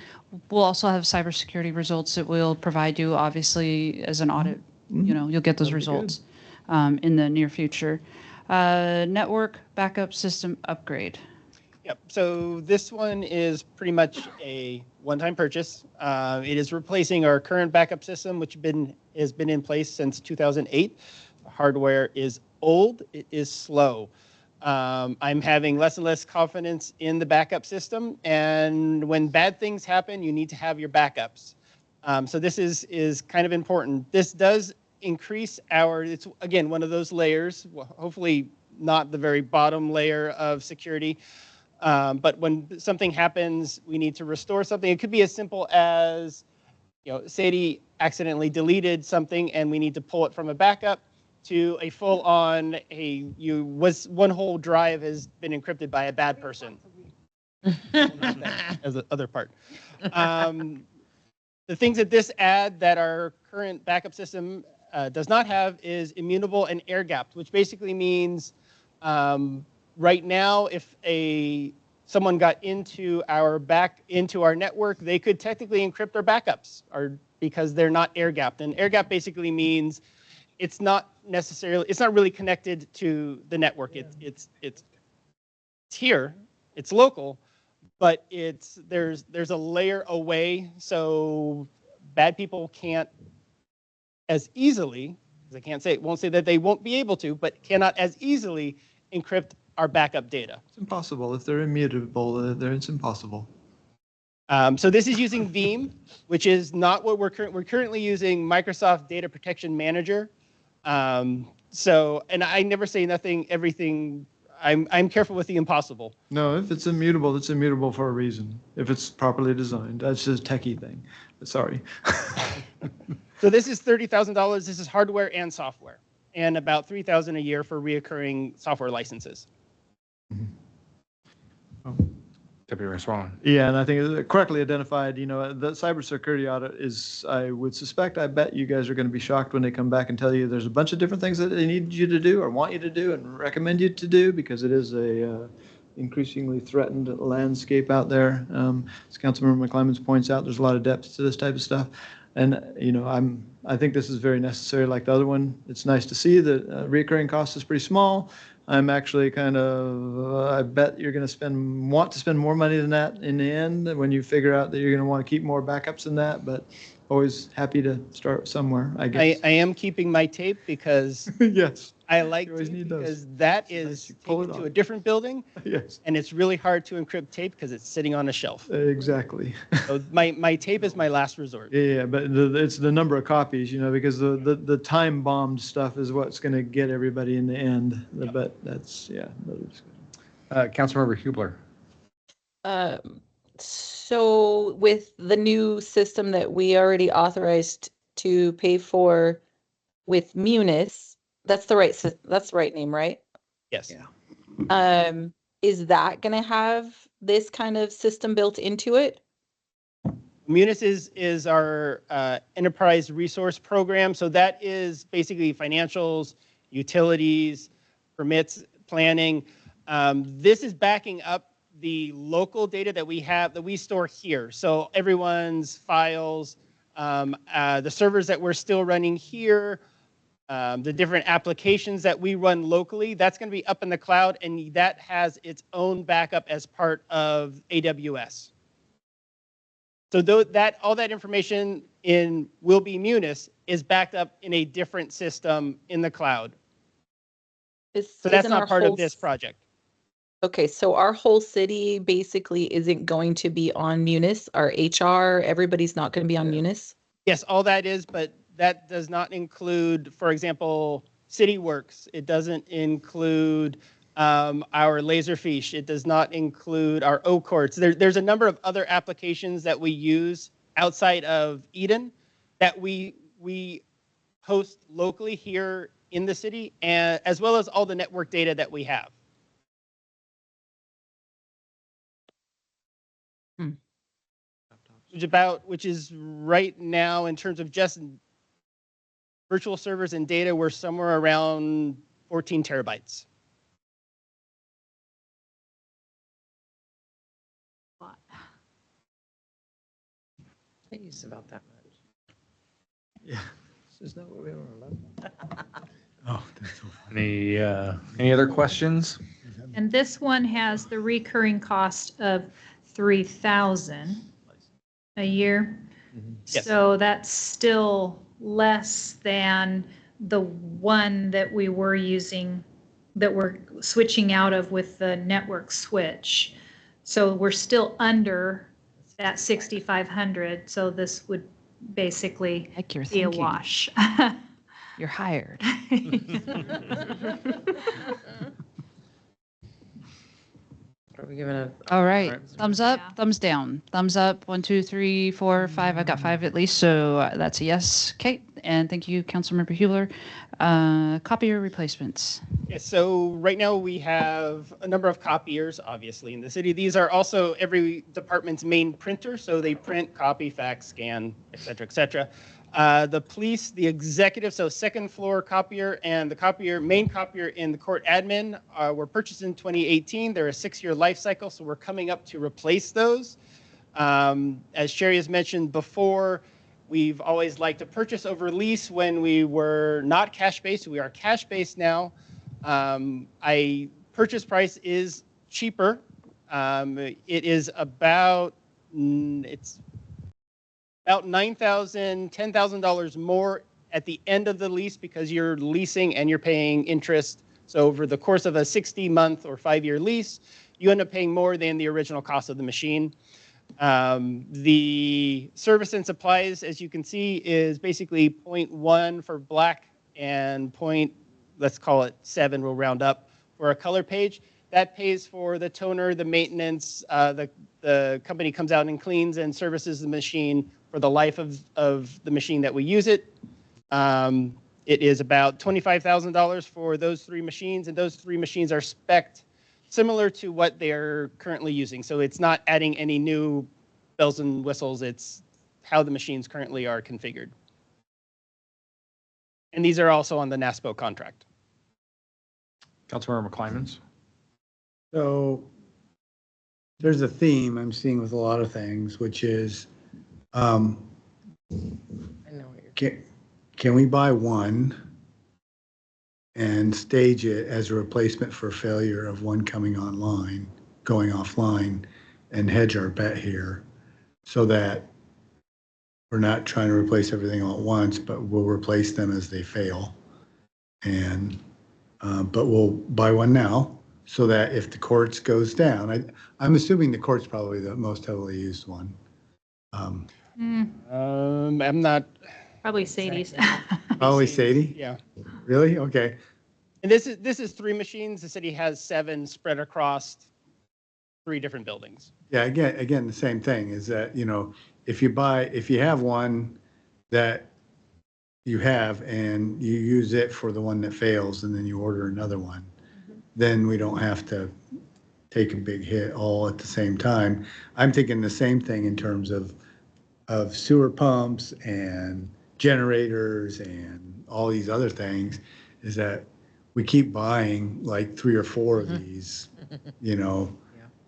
We'll also have cybersecurity results that we'll provide you, obviously, as an audit. You know, you'll get those results in the near future. Network backup system upgrade. Yep. So this one is pretty much a one-time purchase. It is replacing our current backup system, which has been in place since 2008. The hardware is old. It is slow. I'm having less and less confidence in the backup system. And when bad things happen, you need to have your backups. So this is kind of important. This does increase it's again, one of those layers, hopefully not the very bottom layer of security. But when something happens, we need to restore something. It could be as simple as, Sadie accidentally deleted something and we need to pull it from a backup, to a full-on, one whole drive has been encrypted by a bad person. As the other part. The things that this add that our current backup system does not have is immutable and air-gapped, which basically means right now, if someone got into our network, they could technically encrypt our backups, because they're not air-gapped. And air-gapped basically means it's not really connected to the network. It's here, it's local, but there's a layer away, so bad people can't as easily, because won't say that they won't be able to, but cannot as easily encrypt our backup data. It's impossible. If they're immutable, it's impossible. So this is using Veeam, which is not what we're currently using Microsoft Data Protection Manager. And I never say everything. I'm careful with the impossible. No, if it's immutable for a reason. If it's properly designed, that's just a techie thing. Sorry. So this is $30,000. This is hardware and software, and about $3,000 a year for reoccurring software licenses. Deputy Swan. Yeah, and I think it's correctly identified. The cybersecurity audit is, I bet you guys are going to be shocked when they come back and tell you there's a bunch of different things that they need you to do or want you to do and recommend you to do, because it is a increasingly threatened landscape out there. As Councilmember McClemens points out, there's a lot of depth to this type of stuff. And, I think this is very necessary like the other one. It's nice to see that recurring cost is pretty small. I'm actually I bet you're going to want to spend more money than that in the end when you figure out that you're going to want to keep more backups than that, but always happy to start somewhere, I guess. I am keeping my tape because yes, I like you always tape need because those. that It's is nice, you pull taken it to off. a different building, Yes, and it's really hard to encrypt tape because it's sitting on a shelf. exactly. So my tape is my last resort. Yeah, but it's the number of copies, because the time bombed stuff is what's going to get everybody in the end. Yep. But that's, yeah. Councilmember Hubler. So with the new system that we already authorized to pay for with Munis, that's the right name, right? Yes. Yeah. Is that going to have this kind of system built into it? Munis is our enterprise resource program. So that is basically financials, utilities, permits, planning. This is backing up the local data that we store here. So everyone's files, the servers that we're still running here, the different applications that we run locally, that's going to be up in the cloud, and that has its own backup as part of AWS. So all that information will be Munis is backed up in a different system in the cloud. So that's not part of this project. Okay, so our whole city basically isn't going to be on Munis. Our HR, everybody's not going to be on Munis. Yes, all that is, but that does not include, for example, CityWorks. It doesn't include our Laserfish. It does not include our O-Courts. There's a number of other applications that we use outside of Eden that we host locally here in the city, and as well as all the network data that we have. which is right now in terms of just virtual servers and data, we're somewhere around 14 terabytes. I use about that much. Yeah. This is not what we were. Oh, that's so funny. Any other questions? And this one has the recurring cost of $3,000 a year. Yes. So that's still less than the one that we were using, that we're switching out of with the network switch. So we're still under that 6,500. So this would basically Heck, you're be a thinking. wash. You're hired. Are we giving a? All right. Thumbs up, Yeah. thumbs down. Thumbs up, 1, 2, 3, 4, 5. I've got 5 at least, so that's a yes. Okay, and thank you, Councilmember Hubler. Copier replacements. Yeah, so right now we have a number of copiers, obviously, in the city. These are also every department's main printer, so they print, copy, fax, scan, et cetera, et cetera. The police, the executive, so second floor copier and the main copier in the court admin were purchased in 2018. They're a 6-year life cycle, so we're coming up to replace those. As Sherry has mentioned before, we've always liked to purchase over lease when we were not cash-based. We are cash-based now. Purchase price is cheaper. It is about, it's about $9,000, $10,000 more at the end of the lease because you're leasing and you're paying interest. So over the course of a 60-month or 5-year lease, you end up paying more than the original cost of the machine. The service and supplies, as you can see, is basically 0.1 for black and let's call it 7, we'll round up, for a color page. That pays for the toner, the maintenance, the company comes out and cleans and services the machine for the life of the machine that we use it. It is about $25,000 for those 3 machines, and those 3 machines are spec'd similar to what they're currently using. So it's not adding any new bells and whistles, it's how the machines currently are configured. And these are also on the NASPO contract. Councilmember McClymans. So there's a theme I'm seeing with a lot of things, which is, I know what you're. can we buy one and stage it as a replacement for failure of one going offline, and hedge our bet here so that we're not trying to replace everything all at once, but we'll replace them as they fail. And, but we'll buy one now so that if the courts goes down, I'm assuming the court's probably the most heavily used one. I'm not. Probably Sadie's. Probably Sadie? Yeah. Really? Okay. And this is 3 machines. The city has 7 spread across 3 different buildings. Yeah, again, the same thing is that, if you have one that you have and you use it for the one that fails and then you order another one, then we don't have to take a big hit all at the same time. I'm thinking the same thing in terms of sewer pumps and generators and all these other things, is that we keep buying like 3 or 4 of these,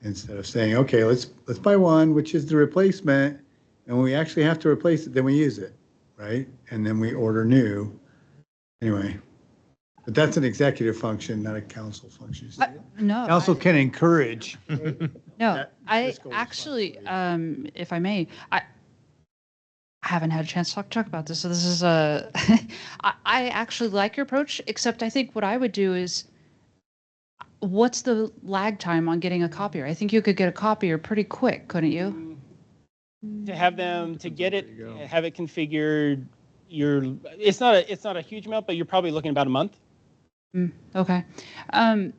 instead of saying, okay, let's buy one, which is the replacement. And when we actually have to replace it, then we use it, right? And then we order new. Anyway, but that's an executive function, not a council function. No. Council can encourage. No, that I fiscal actually, if I may, I haven't had a chance to talk to Chuck about this, so this is I actually like your approach, except I think what I would do is, what's the lag time on getting a copier? I think you could get a copier pretty quick, couldn't you? To have them to get it, have it configured, it's not a huge amount, but you're probably looking about a month. Okay.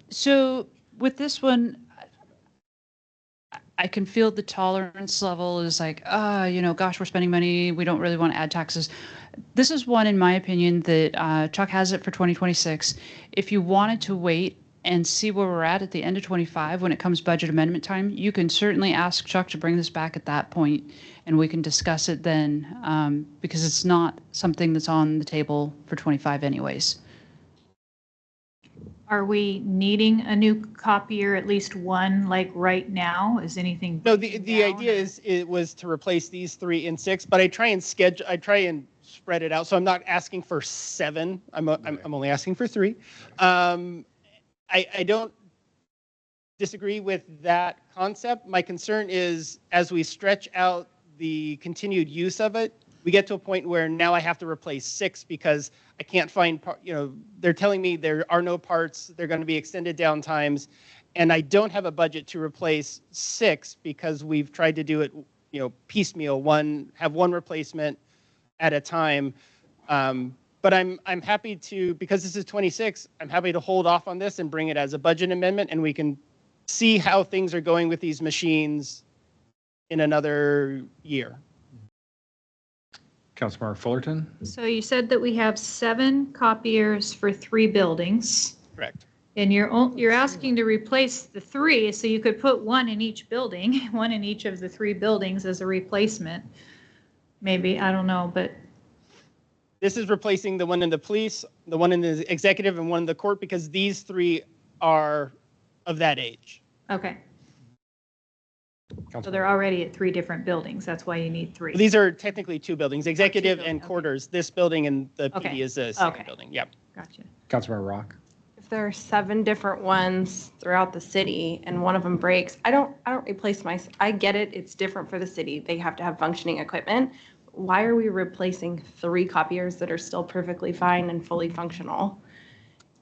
So with this one, I can feel the tolerance level is like, gosh, we're spending money. We don't really want to add taxes. This is one, in my opinion, that Chuck has it for 2026. If you wanted to wait and see where we're at the end of 25 when it comes budget amendment time. You can certainly ask Chuck to bring this back at that point, and we can discuss it then, because it's not something that's on the table for 25 anyways. Are we needing a new copier, at least one, like right now? Is anything? No, the idea is, it was to replace these 3 and 6, but I try and spread it out. So I'm not asking for 7. I'm only asking for 3. I don't disagree with that concept. My concern is, as we stretch out the continued use of it, we get to a point where now I have to replace 6 because I can't find, they're telling me there are no parts, they're going to be extended downtimes, and I don't have a budget to replace 6 because we've tried to do it, piecemeal, have one replacement at a time. But I'm happy to, because this is 26, I'm happy to hold off on this and bring it as a budget amendment, and we can see how things are going with these machines in another year. Councilmember Fullerton? So you said that we have 7 copiers for 3 buildings. Correct. And you're asking to replace the 3, so you could put 1 in each building, 1 in each of the 3 buildings as a replacement. Maybe, I don't know, but. This is replacing the one in the police, the one in the executive, and one in the court, because these 3 are of that age. Okay. So they're already at 3 different buildings. That's why you need 3. These are technically 2 buildings, executive and quarters. This building and the PD is the second building. Yep. Gotcha. Councilmember Rock? If there are 7 different ones throughout the city and one of them breaks, I don't replace I get it. It's different for the city. They have to have functioning equipment. Why are we replacing 3 copiers that are still perfectly fine and fully functional?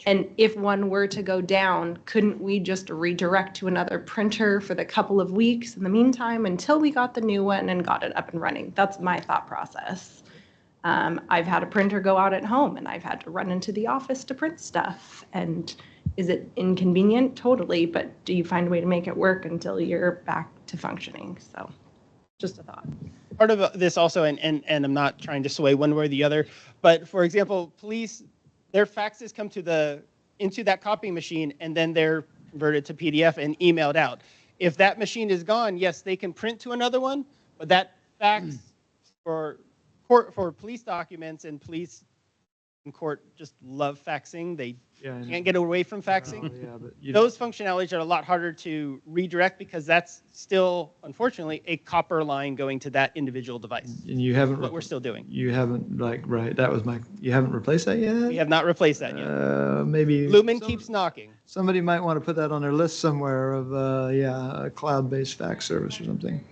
And if one were to go down, couldn't we just redirect to another printer for the couple of weeks in the meantime until we got the new one and got it up and running? That's my thought process. I've had a printer go out at home and I've had to run into the office to print stuff. And is it inconvenient? Totally. But do you find a way to make it work until you're back to functioning? So just a thought. Part of this also, and I'm not trying to sway one way or the other, but for example, police, their faxes come into that copy machine, and then they're converted to PDF and emailed out. If that machine is gone, yes, they can print to another one, but that fax for police documents, and police in court just love faxing. They can't get away from faxing. Those functionalities are a lot harder to redirect because that's still, unfortunately, a copper line going to that individual device. And you haven't. What we're still doing. You haven't, right, that was you haven't replaced that yet? We have not replaced that yet. Maybe. Lumen keeps knocking. Somebody might want to put that on their list somewhere of, a cloud-based fax service or something.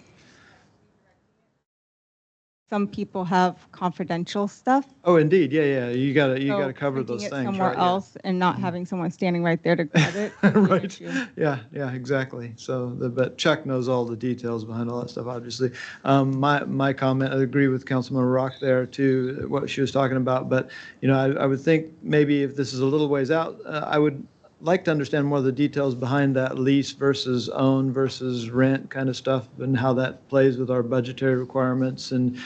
Some people have confidential stuff. Oh, indeed. Yeah. You gotta cover those Printing it things. somewhere right? else and not having someone standing right there to grab it. Right. Yeah, exactly. So, but Chuck knows all the details behind all that stuff, obviously. My comment, I agree with Councilmember Rock there too, what she was talking about. But, I would think maybe if this is a little ways out, I would like to understand more of the details behind that lease versus own versus rent kind of stuff and how that plays with our budgetary requirements and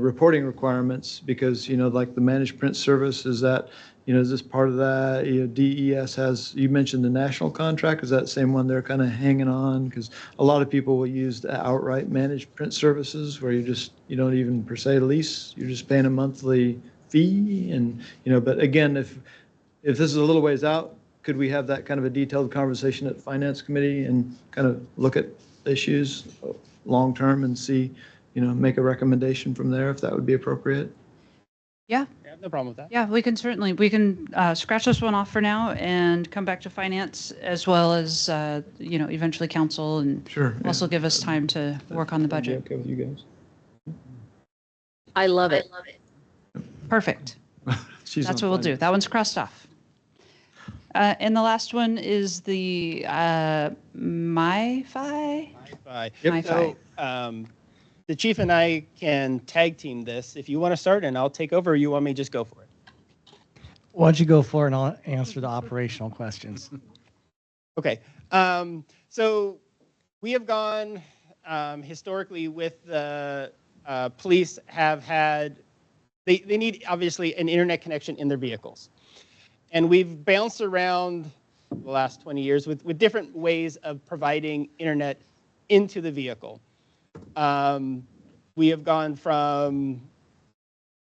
reporting requirements, because, like the managed print service, is that, is this part of that? DES has, you mentioned the national contract. Is that the same one they're kind of hanging on? Because a lot of people will use the outright managed print services where you don't even per se lease, you're just paying a monthly fee. And, but again, if this is a little ways out, could we have that kind of a detailed conversation at the Finance Committee and kind of look at issues long-term and see, make a recommendation from there if that would be appropriate? Yeah. Yeah, no problem with that. Yeah, we can scratch this one off for now and come back to finance as well as, eventually council, and also give us time to work on the budget. Okay with you guys? I love it. Perfect. That's what we'll do. That one's crossed off. And the last one is the MiFi. Yep. So the chief and I can tag team this. If you want to start and I'll take over, or you want me to just go for it? Why don't you go for it and I'll answer the operational questions. Okay. So we have gone historically with the police have had, they need obviously an internet connection in their vehicles. And we've bounced around for the last 20 years with different ways of providing internet into the vehicle. We have gone from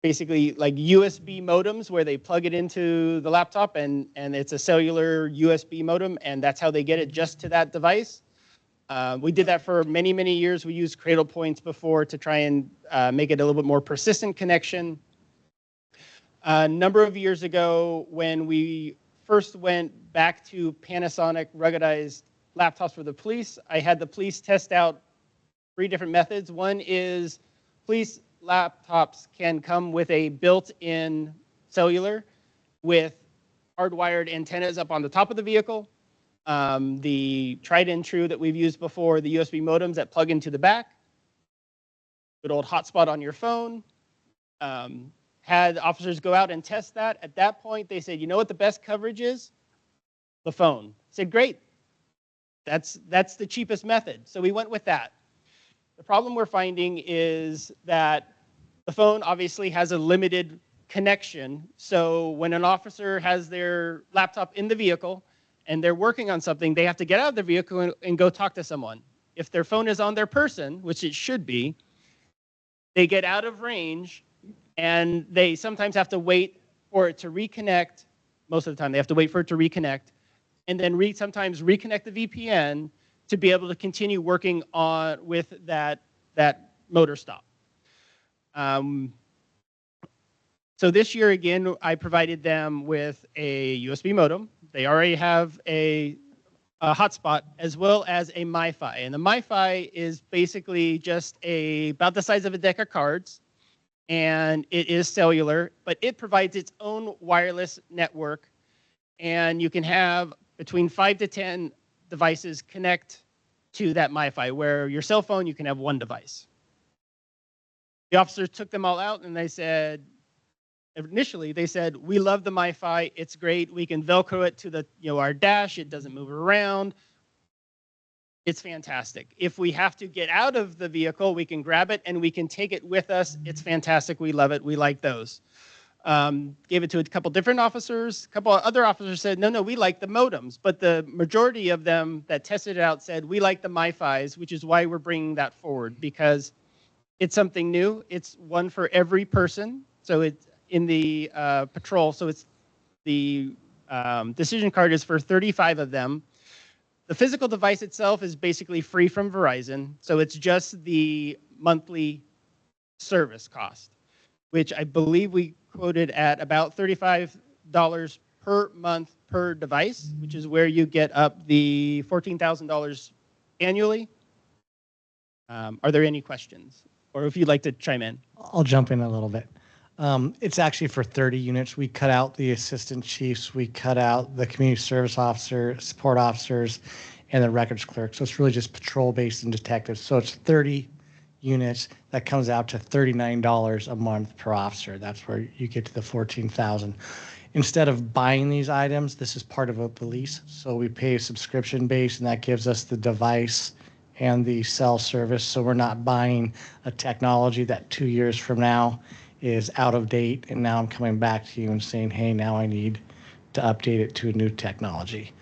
basically like USB modems where they plug it into the laptop and it's a cellular USB modem, and that's how they get it just to that device. We did that for many, many years. We used Cradle Points before to try and make it a little bit more persistent connection. A number of years ago, when we first went back to Panasonic ruggedized laptops for the police, I had the police test out 3 different methods. One is police laptops can come with a built-in cellular with hardwired antennas up on the top of the vehicle. The tried and true that we've used before, the USB modems that plug into the back. Good old hotspot on your phone. Had officers go out and test that. At that point, they said, you know what the best coverage is? The phone. I said, great. That's the cheapest method. So we went with that. The problem we're finding is that the phone obviously has a limited connection. So when an officer has their laptop in the vehicle and they're working on something, they have to get out of the vehicle and go talk to someone. If their phone is on their person, which it should be, they get out of range and they sometimes have to wait for it to reconnect. Most of the time they have to wait for it to reconnect and then sometimes reconnect the VPN to be able to continue working on with that motor stop. So this year, again, I provided them with a USB modem. They already have a hotspot as well as a MiFi. And the MiFi is basically just about the size of a deck of cards. And it is cellular, but it provides its own wireless network. And you can have between 5 to 10 devices connect to that MiFi, where your cell phone, you can have 1 device. The officers took them all out and they said, initially they said, we love the MiFi, it's great, we can Velcro it to our dash, it doesn't move around. It's fantastic. If we have to get out of the vehicle, we can grab it and we can take it with us. It's fantastic, we love it, we like those. Gave it to a couple different officers. A couple of other officers said, no, we like the modems. But the majority of them that tested it out said, we like the MiFis, which is why we're bringing that forward, because it's something new. It's one for every person. So it's in the patrol. So it's the decision card is for 35 of them. The physical device itself is basically free from Verizon. So it's just the monthly service cost, which I believe we quoted at about $35 per month per device, which is where you get up the $14,000 annually. Are there any questions? Or if you'd like to chime in. I'll jump in a little bit. It's actually for 30 units. We cut out the assistant chiefs, we cut out the community service officer, support officers, and the records clerk. So it's really just patrol-based and detectives. So it's 30 units. That comes out to $39 a month per officer. That's where you get to the $14,000. Instead of buying these items, this is part of a lease. So we pay a subscription base, and that gives us the device and the cell service. So we're not buying a technology that 2 years from now is out of date, and now I'm coming back to you and saying, hey, now I need to update it to a new technology.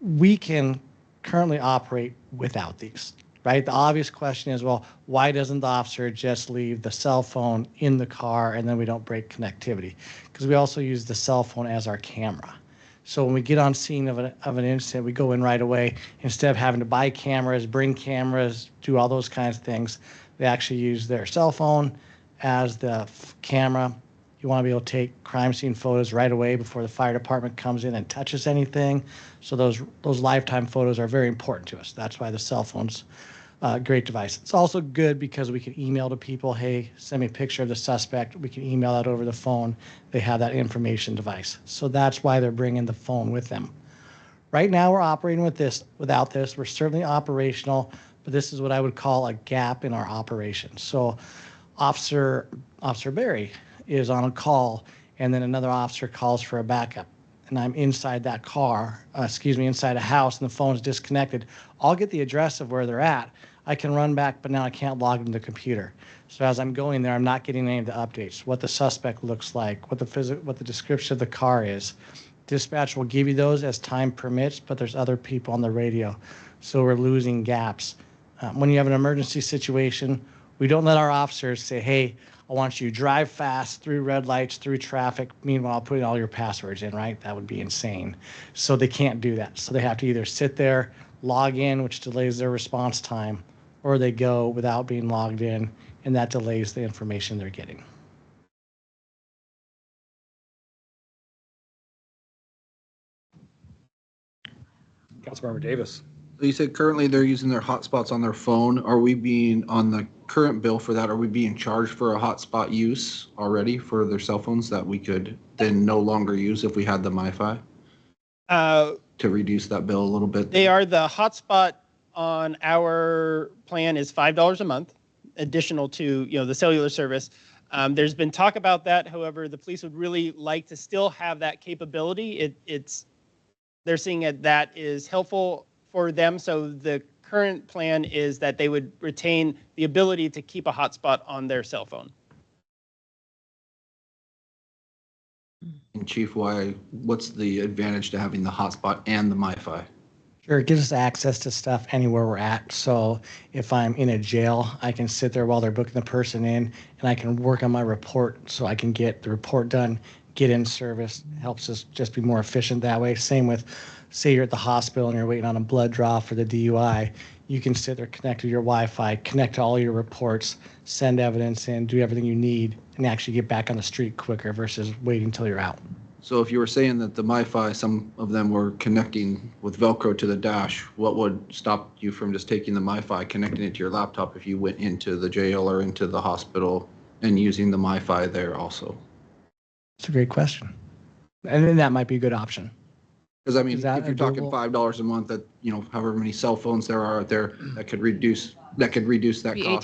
We can currently operate without these, right? The obvious question is, well, why doesn't the officer just leave the cell phone in the car and then we don't break connectivity? Because we also use the cell phone as our camera. So when we get on scene of an incident, we go in right away. Instead of having to buy cameras, bring cameras, do all those kinds of things, they actually use their cell phone as the camera. You want to be able to take crime scene photos right away before the fire department comes in and touches anything. So those lifetime photos are very important to us. That's why the cell phone's a great device. It's also good because we can email to people, hey, send me a picture of the suspect. We can email that over the phone. They have that information device. So that's why they're bringing the phone with them. Right now we're operating without this. We're certainly operational, but this is what I would call a gap in our operations. So Officer Berry is on a call, and then another officer calls for a backup, and I'm inside that car, inside a house, and the phone's disconnected. I'll get the address of where they're at. I can run back, but now I can't log into the computer. So as I'm going there, I'm not getting any of the updates, what the suspect looks like, what the description of the car is. Dispatch will give you those as time permits, but there's other people on the radio. So we're losing gaps. When you have an emergency situation, we don't let our officers say, hey, I want you to drive fast through red lights, through traffic, meanwhile putting all your passwords in, right? That would be insane. So they can't do that. So they have to either sit there, log in, which delays their response time, or they go without being logged in, and that delays the information they're getting. Councilmember Davis. So you said currently they're using their hotspots on their phone. Are we being, on the current bill for that, are we being charged for a hotspot use already for their cell phones that we could then no longer use if we had the MiFi? To reduce that bill a little bit? They are, the hotspot on our plan is $5 a month, additional to, the cellular service. There's been talk about that. However, the police would really like to still have that capability. They're seeing that is helpful for them. So the current plan is that they would retain the ability to keep a hotspot on their cell phone. And Chief, what's the advantage to having the hotspot and the MiFi? Sure, it gives us access to stuff anywhere we're at. So if I'm in a jail, I can sit there while they're booking the person in, and I can work on my report so I can get the report done, get in service. It helps us just be more efficient that way. Same with, say you're at the hospital and you're waiting on a blood draw for the DUI. You can sit there, connect to your Wi-Fi, connect to all your reports, send evidence in, do everything you need, and actually get back on the street quicker versus waiting until you're out. So if you were saying that the MiFi, some of them were connecting with Velcro to the dash, what would stop you from just taking the MiFi, connecting it to your laptop if you went into the jail or into the hospital and using the MiFi there also? It's a great question. And then that might be a good option. Because I mean, if you're talking $5 a month, that, however many cell phones there are out there, that could reduce that cost.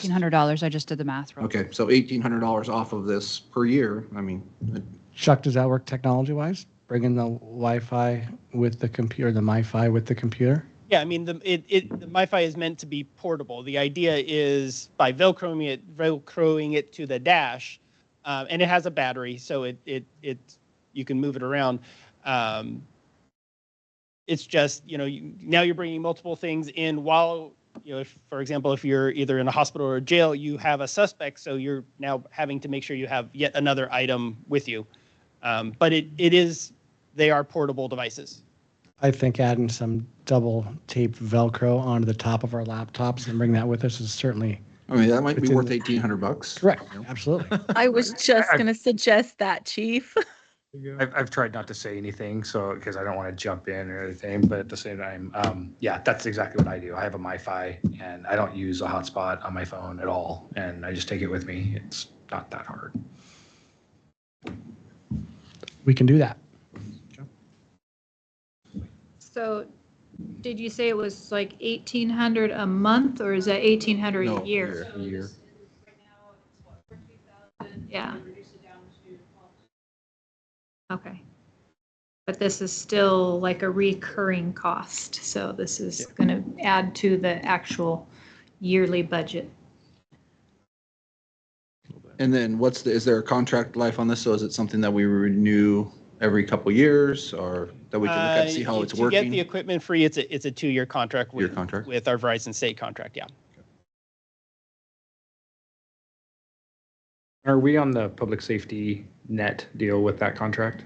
$1,800. I just did the math. Okay, so $1,800 off of this per year. I mean, Chuck, does that work technology-wise? Bringing the Wi-Fi with the computer, the MiFi with the computer? Yeah, I mean, the MiFi is meant to be portable. The idea is by velcroing it to the dash, and it has a battery, so you can move it around. It's just, now you're bringing multiple things in while, if, for example, if you're either in a hospital or a jail, you have a suspect, so you're now having to make sure you have yet another item with you. But they are portable devices. I think adding some double tape Velcro onto the top of our laptops and bring that with us is certainly. I mean, that might be worth $1,800. Correct. Absolutely. I was just going to suggest that, Chief. I've tried not to say anything, so because I don't want to jump in or anything, but at the same time, yeah, that's exactly what I do. I have a MiFi, and I don't use a hotspot on my phone at all, and I just take it with me. It's not that hard. We can do that. So did you say it was like 1,800 a month, or is that 1,800 a year? A year. Yeah. Okay. But this is still like a recurring cost, so this is going to add to the actual yearly budget. And then is there a contract life on this? So is it something that we renew every couple years, or that we can look at and see how it's working? To get the equipment free, it's a 2-year contract with our Verizon State contract, yeah. Are we on the public safety net deal with that contract?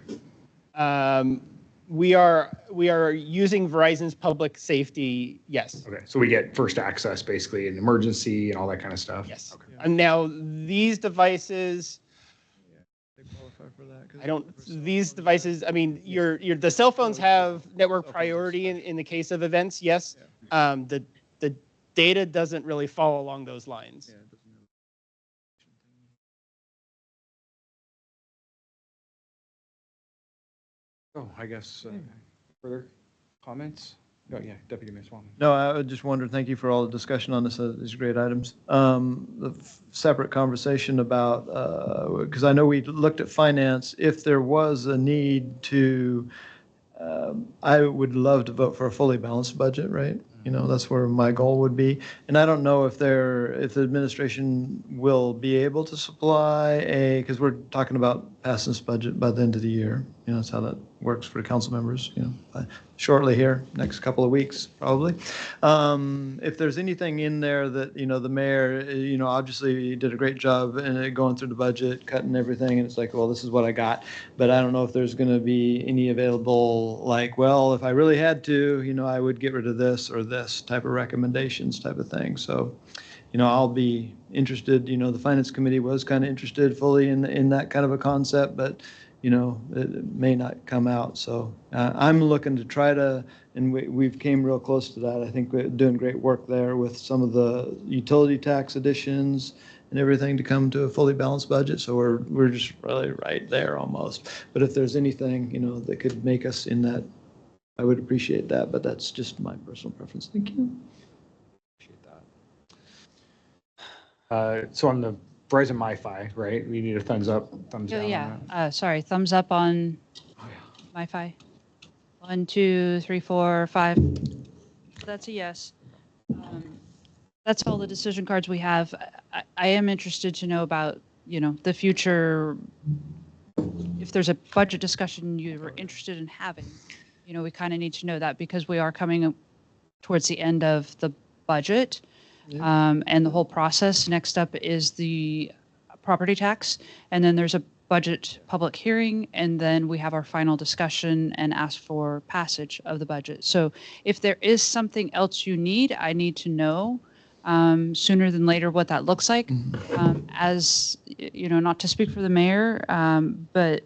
We are using Verizon's public safety, yes. Okay, so we get first access basically in emergency and all that kind of stuff? Yes. Okay. And now these devices, these devices, I mean, the cell phones have network priority in the case of events, yes. The data doesn't really fall along those lines. Oh, I guess further comments? Oh, yeah, Deputy Mayor Swan. No, I just wondered, thank you for all the discussion on these great items. The separate conversation about, because I know we looked at finance, if there was a need to, I would love to vote for a fully balanced budget, right? That's where my goal would be. And I don't know if the administration will be able to supply because we're talking about passing this budget by the end of the year. that's how that works for the council members, shortly here, next couple of weeks, probably. If there's anything in there that, the mayor, obviously did a great job in going through the budget, cutting everything, and it's like, well, this is what I got. But I don't know if there's going to be any available, like, well, if I really had to, I would get rid of this or this type of recommendations type of thing. So, I'll be interested, the finance committee was kind of interested fully in that kind of a concept, but it may not come out. So I'm looking to try to, and we've came real close to that. I think we're doing great work there with some of the utility tax additions and everything to come to a fully balanced budget. So we're just really right there almost. But if there's anything, that could make us in that, I would appreciate that. But that's just my personal preference. Thank you. Appreciate that. So on the Verizon MiFi, right? We need a thumbs up, thumbs down. Yeah. Sorry. Thumbs up on MiFi. 1, 2, 3, 4, 5. That's a yes. That's all the decision cards we have. I am interested to know about, the future. If there's a budget discussion you were interested in having, we kind of need to know that because we are coming towards the end of the budget. And the whole process. Next up is the property tax, and then there's a budget public hearing, and then we have our final discussion and ask for passage of the budget. So if there is something else you need, I need to know sooner than later what that looks like. As not to speak for the mayor, but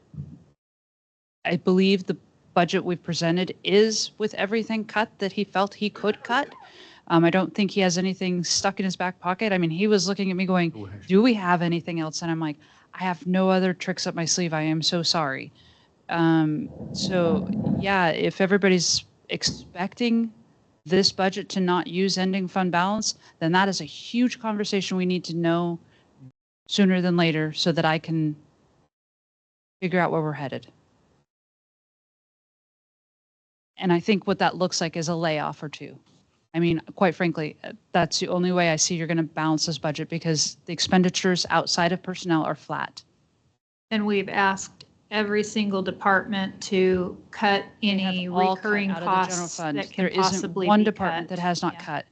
I believe the budget we've presented is with everything cut that he felt he could cut. I don't think he has anything stuck in his back pocket. I mean, he was looking at me going, do we have anything else? And I'm like, I have no other tricks up my sleeve. I am so sorry. So yeah, if everybody's expecting this budget to not use ending fund balance, then that is a huge conversation we need to know sooner than later so that I can figure out where we're headed. And I think what that looks like is a layoff or two. I mean, quite frankly, that's the only way I see you're going to balance this budget because the expenditures outside of personnel are flat. And we've asked every single department to cut any recurring costs that can possibly be one department that has not cut.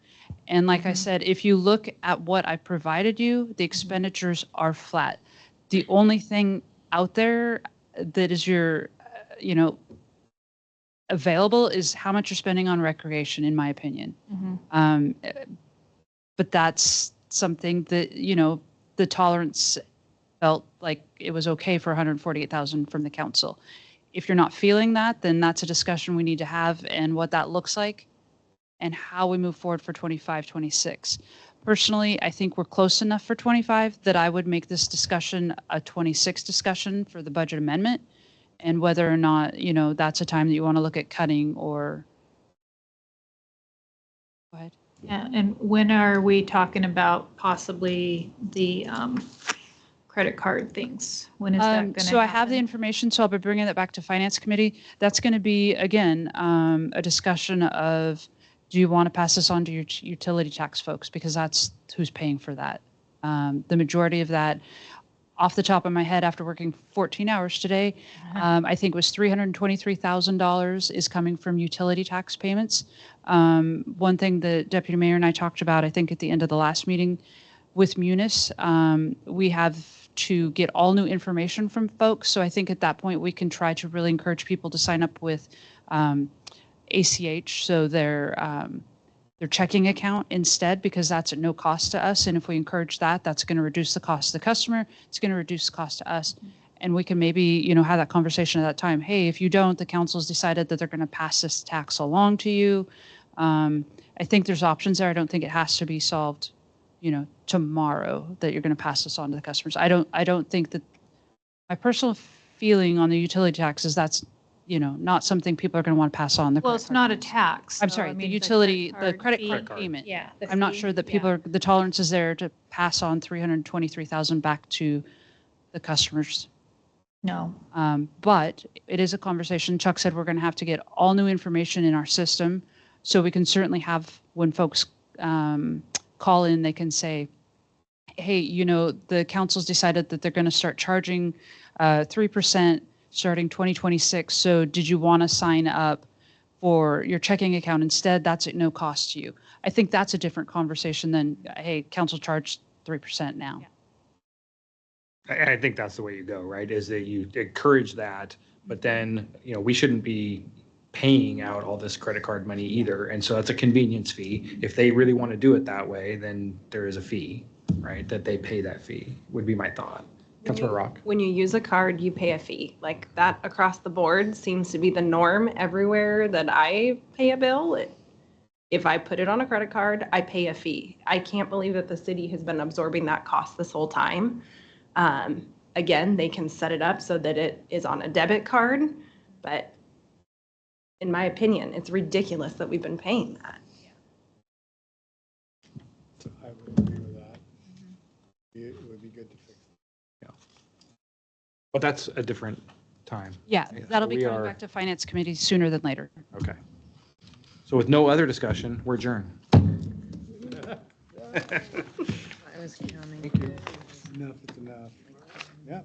And like I said, if you look at what I provided you, the expenditures are flat. The only thing out there that is your, available is how much you're spending on recreation, in my opinion. But that's something that, the tolerance felt like it was okay for 148,000 from the council. If you're not feeling that, then that's a discussion we need to have and what that looks like and how we move forward for 25, 26. Personally, I think we're close enough for 25 that I would make this discussion a 26 discussion for the budget amendment. And whether or not, that's a time that you want to look at cutting or. Go ahead. Yeah, and when are we talking about possibly the credit card things? When is that going to So I have the information, so I'll be bringing that back to Finance Committee. That's going to be, again, a discussion of, do you want to pass this on to your utility tax folks? Because that's who's paying for that. The majority of that, off the top of my head, after working 14 hours today, I think it was $323,000 is coming from utility tax payments. One thing the Deputy Mayor and I talked about, I think at the end of the last meeting with Munis, we have to get all new information from folks. So I think at that point we can try to really encourage people to sign up with ACH, so their checking account instead, because that's at no cost to us. And if we encourage that, that's going to reduce the cost to the customer. It's going to reduce the cost to us. And we can maybe, have that conversation at that time. Hey, if you don't, the council's decided that they're going to pass this tax along to you. I think there's options there. I don't think it has to be solved, tomorrow that you're going to pass this on to the customers. I don't think that my personal feeling on the utility tax is that's not something people are going to want to pass on. Well, it's not a tax. I'm sorry, the utility, the credit card payment. Yeah. I'm not sure that people are, the tolerance is there to pass on 323,000 back to the customers. No. But it is a conversation. Chuck said we're going to have to get all new information in our system, so we can certainly have, when folks call in, they can say, hey, the council's decided that they're going to start charging 3%. starting 2026. So did you want to sign up for your checking account instead? That's at no cost to you. I think that's a different conversation than, hey, council charged 3% now. I think that's the way you go, right? Is that you encourage that, but then, we shouldn't be paying out all this credit card money either. And so that's a convenience fee. If they really want to do it that way, then there is a fee, right? That they pay that fee, would be my thought. Councilor Rock. When you use a card, you pay a fee. Like that across the board seems to be the norm everywhere that I pay a bill. If I put it on a credit card, I pay a fee. I can't believe that the city has been absorbing that cost this whole time. Again, they can set it up so that it is on a debit card, but in my opinion, it's ridiculous that we've been paying that. I would agree with that. It would be good to fix. But that's a different time. Yeah, that'll be We coming are- back to Finance Committee sooner than later. Okay. So with no other discussion, we're adjourned. I was counting. Enough is enough. Yeah.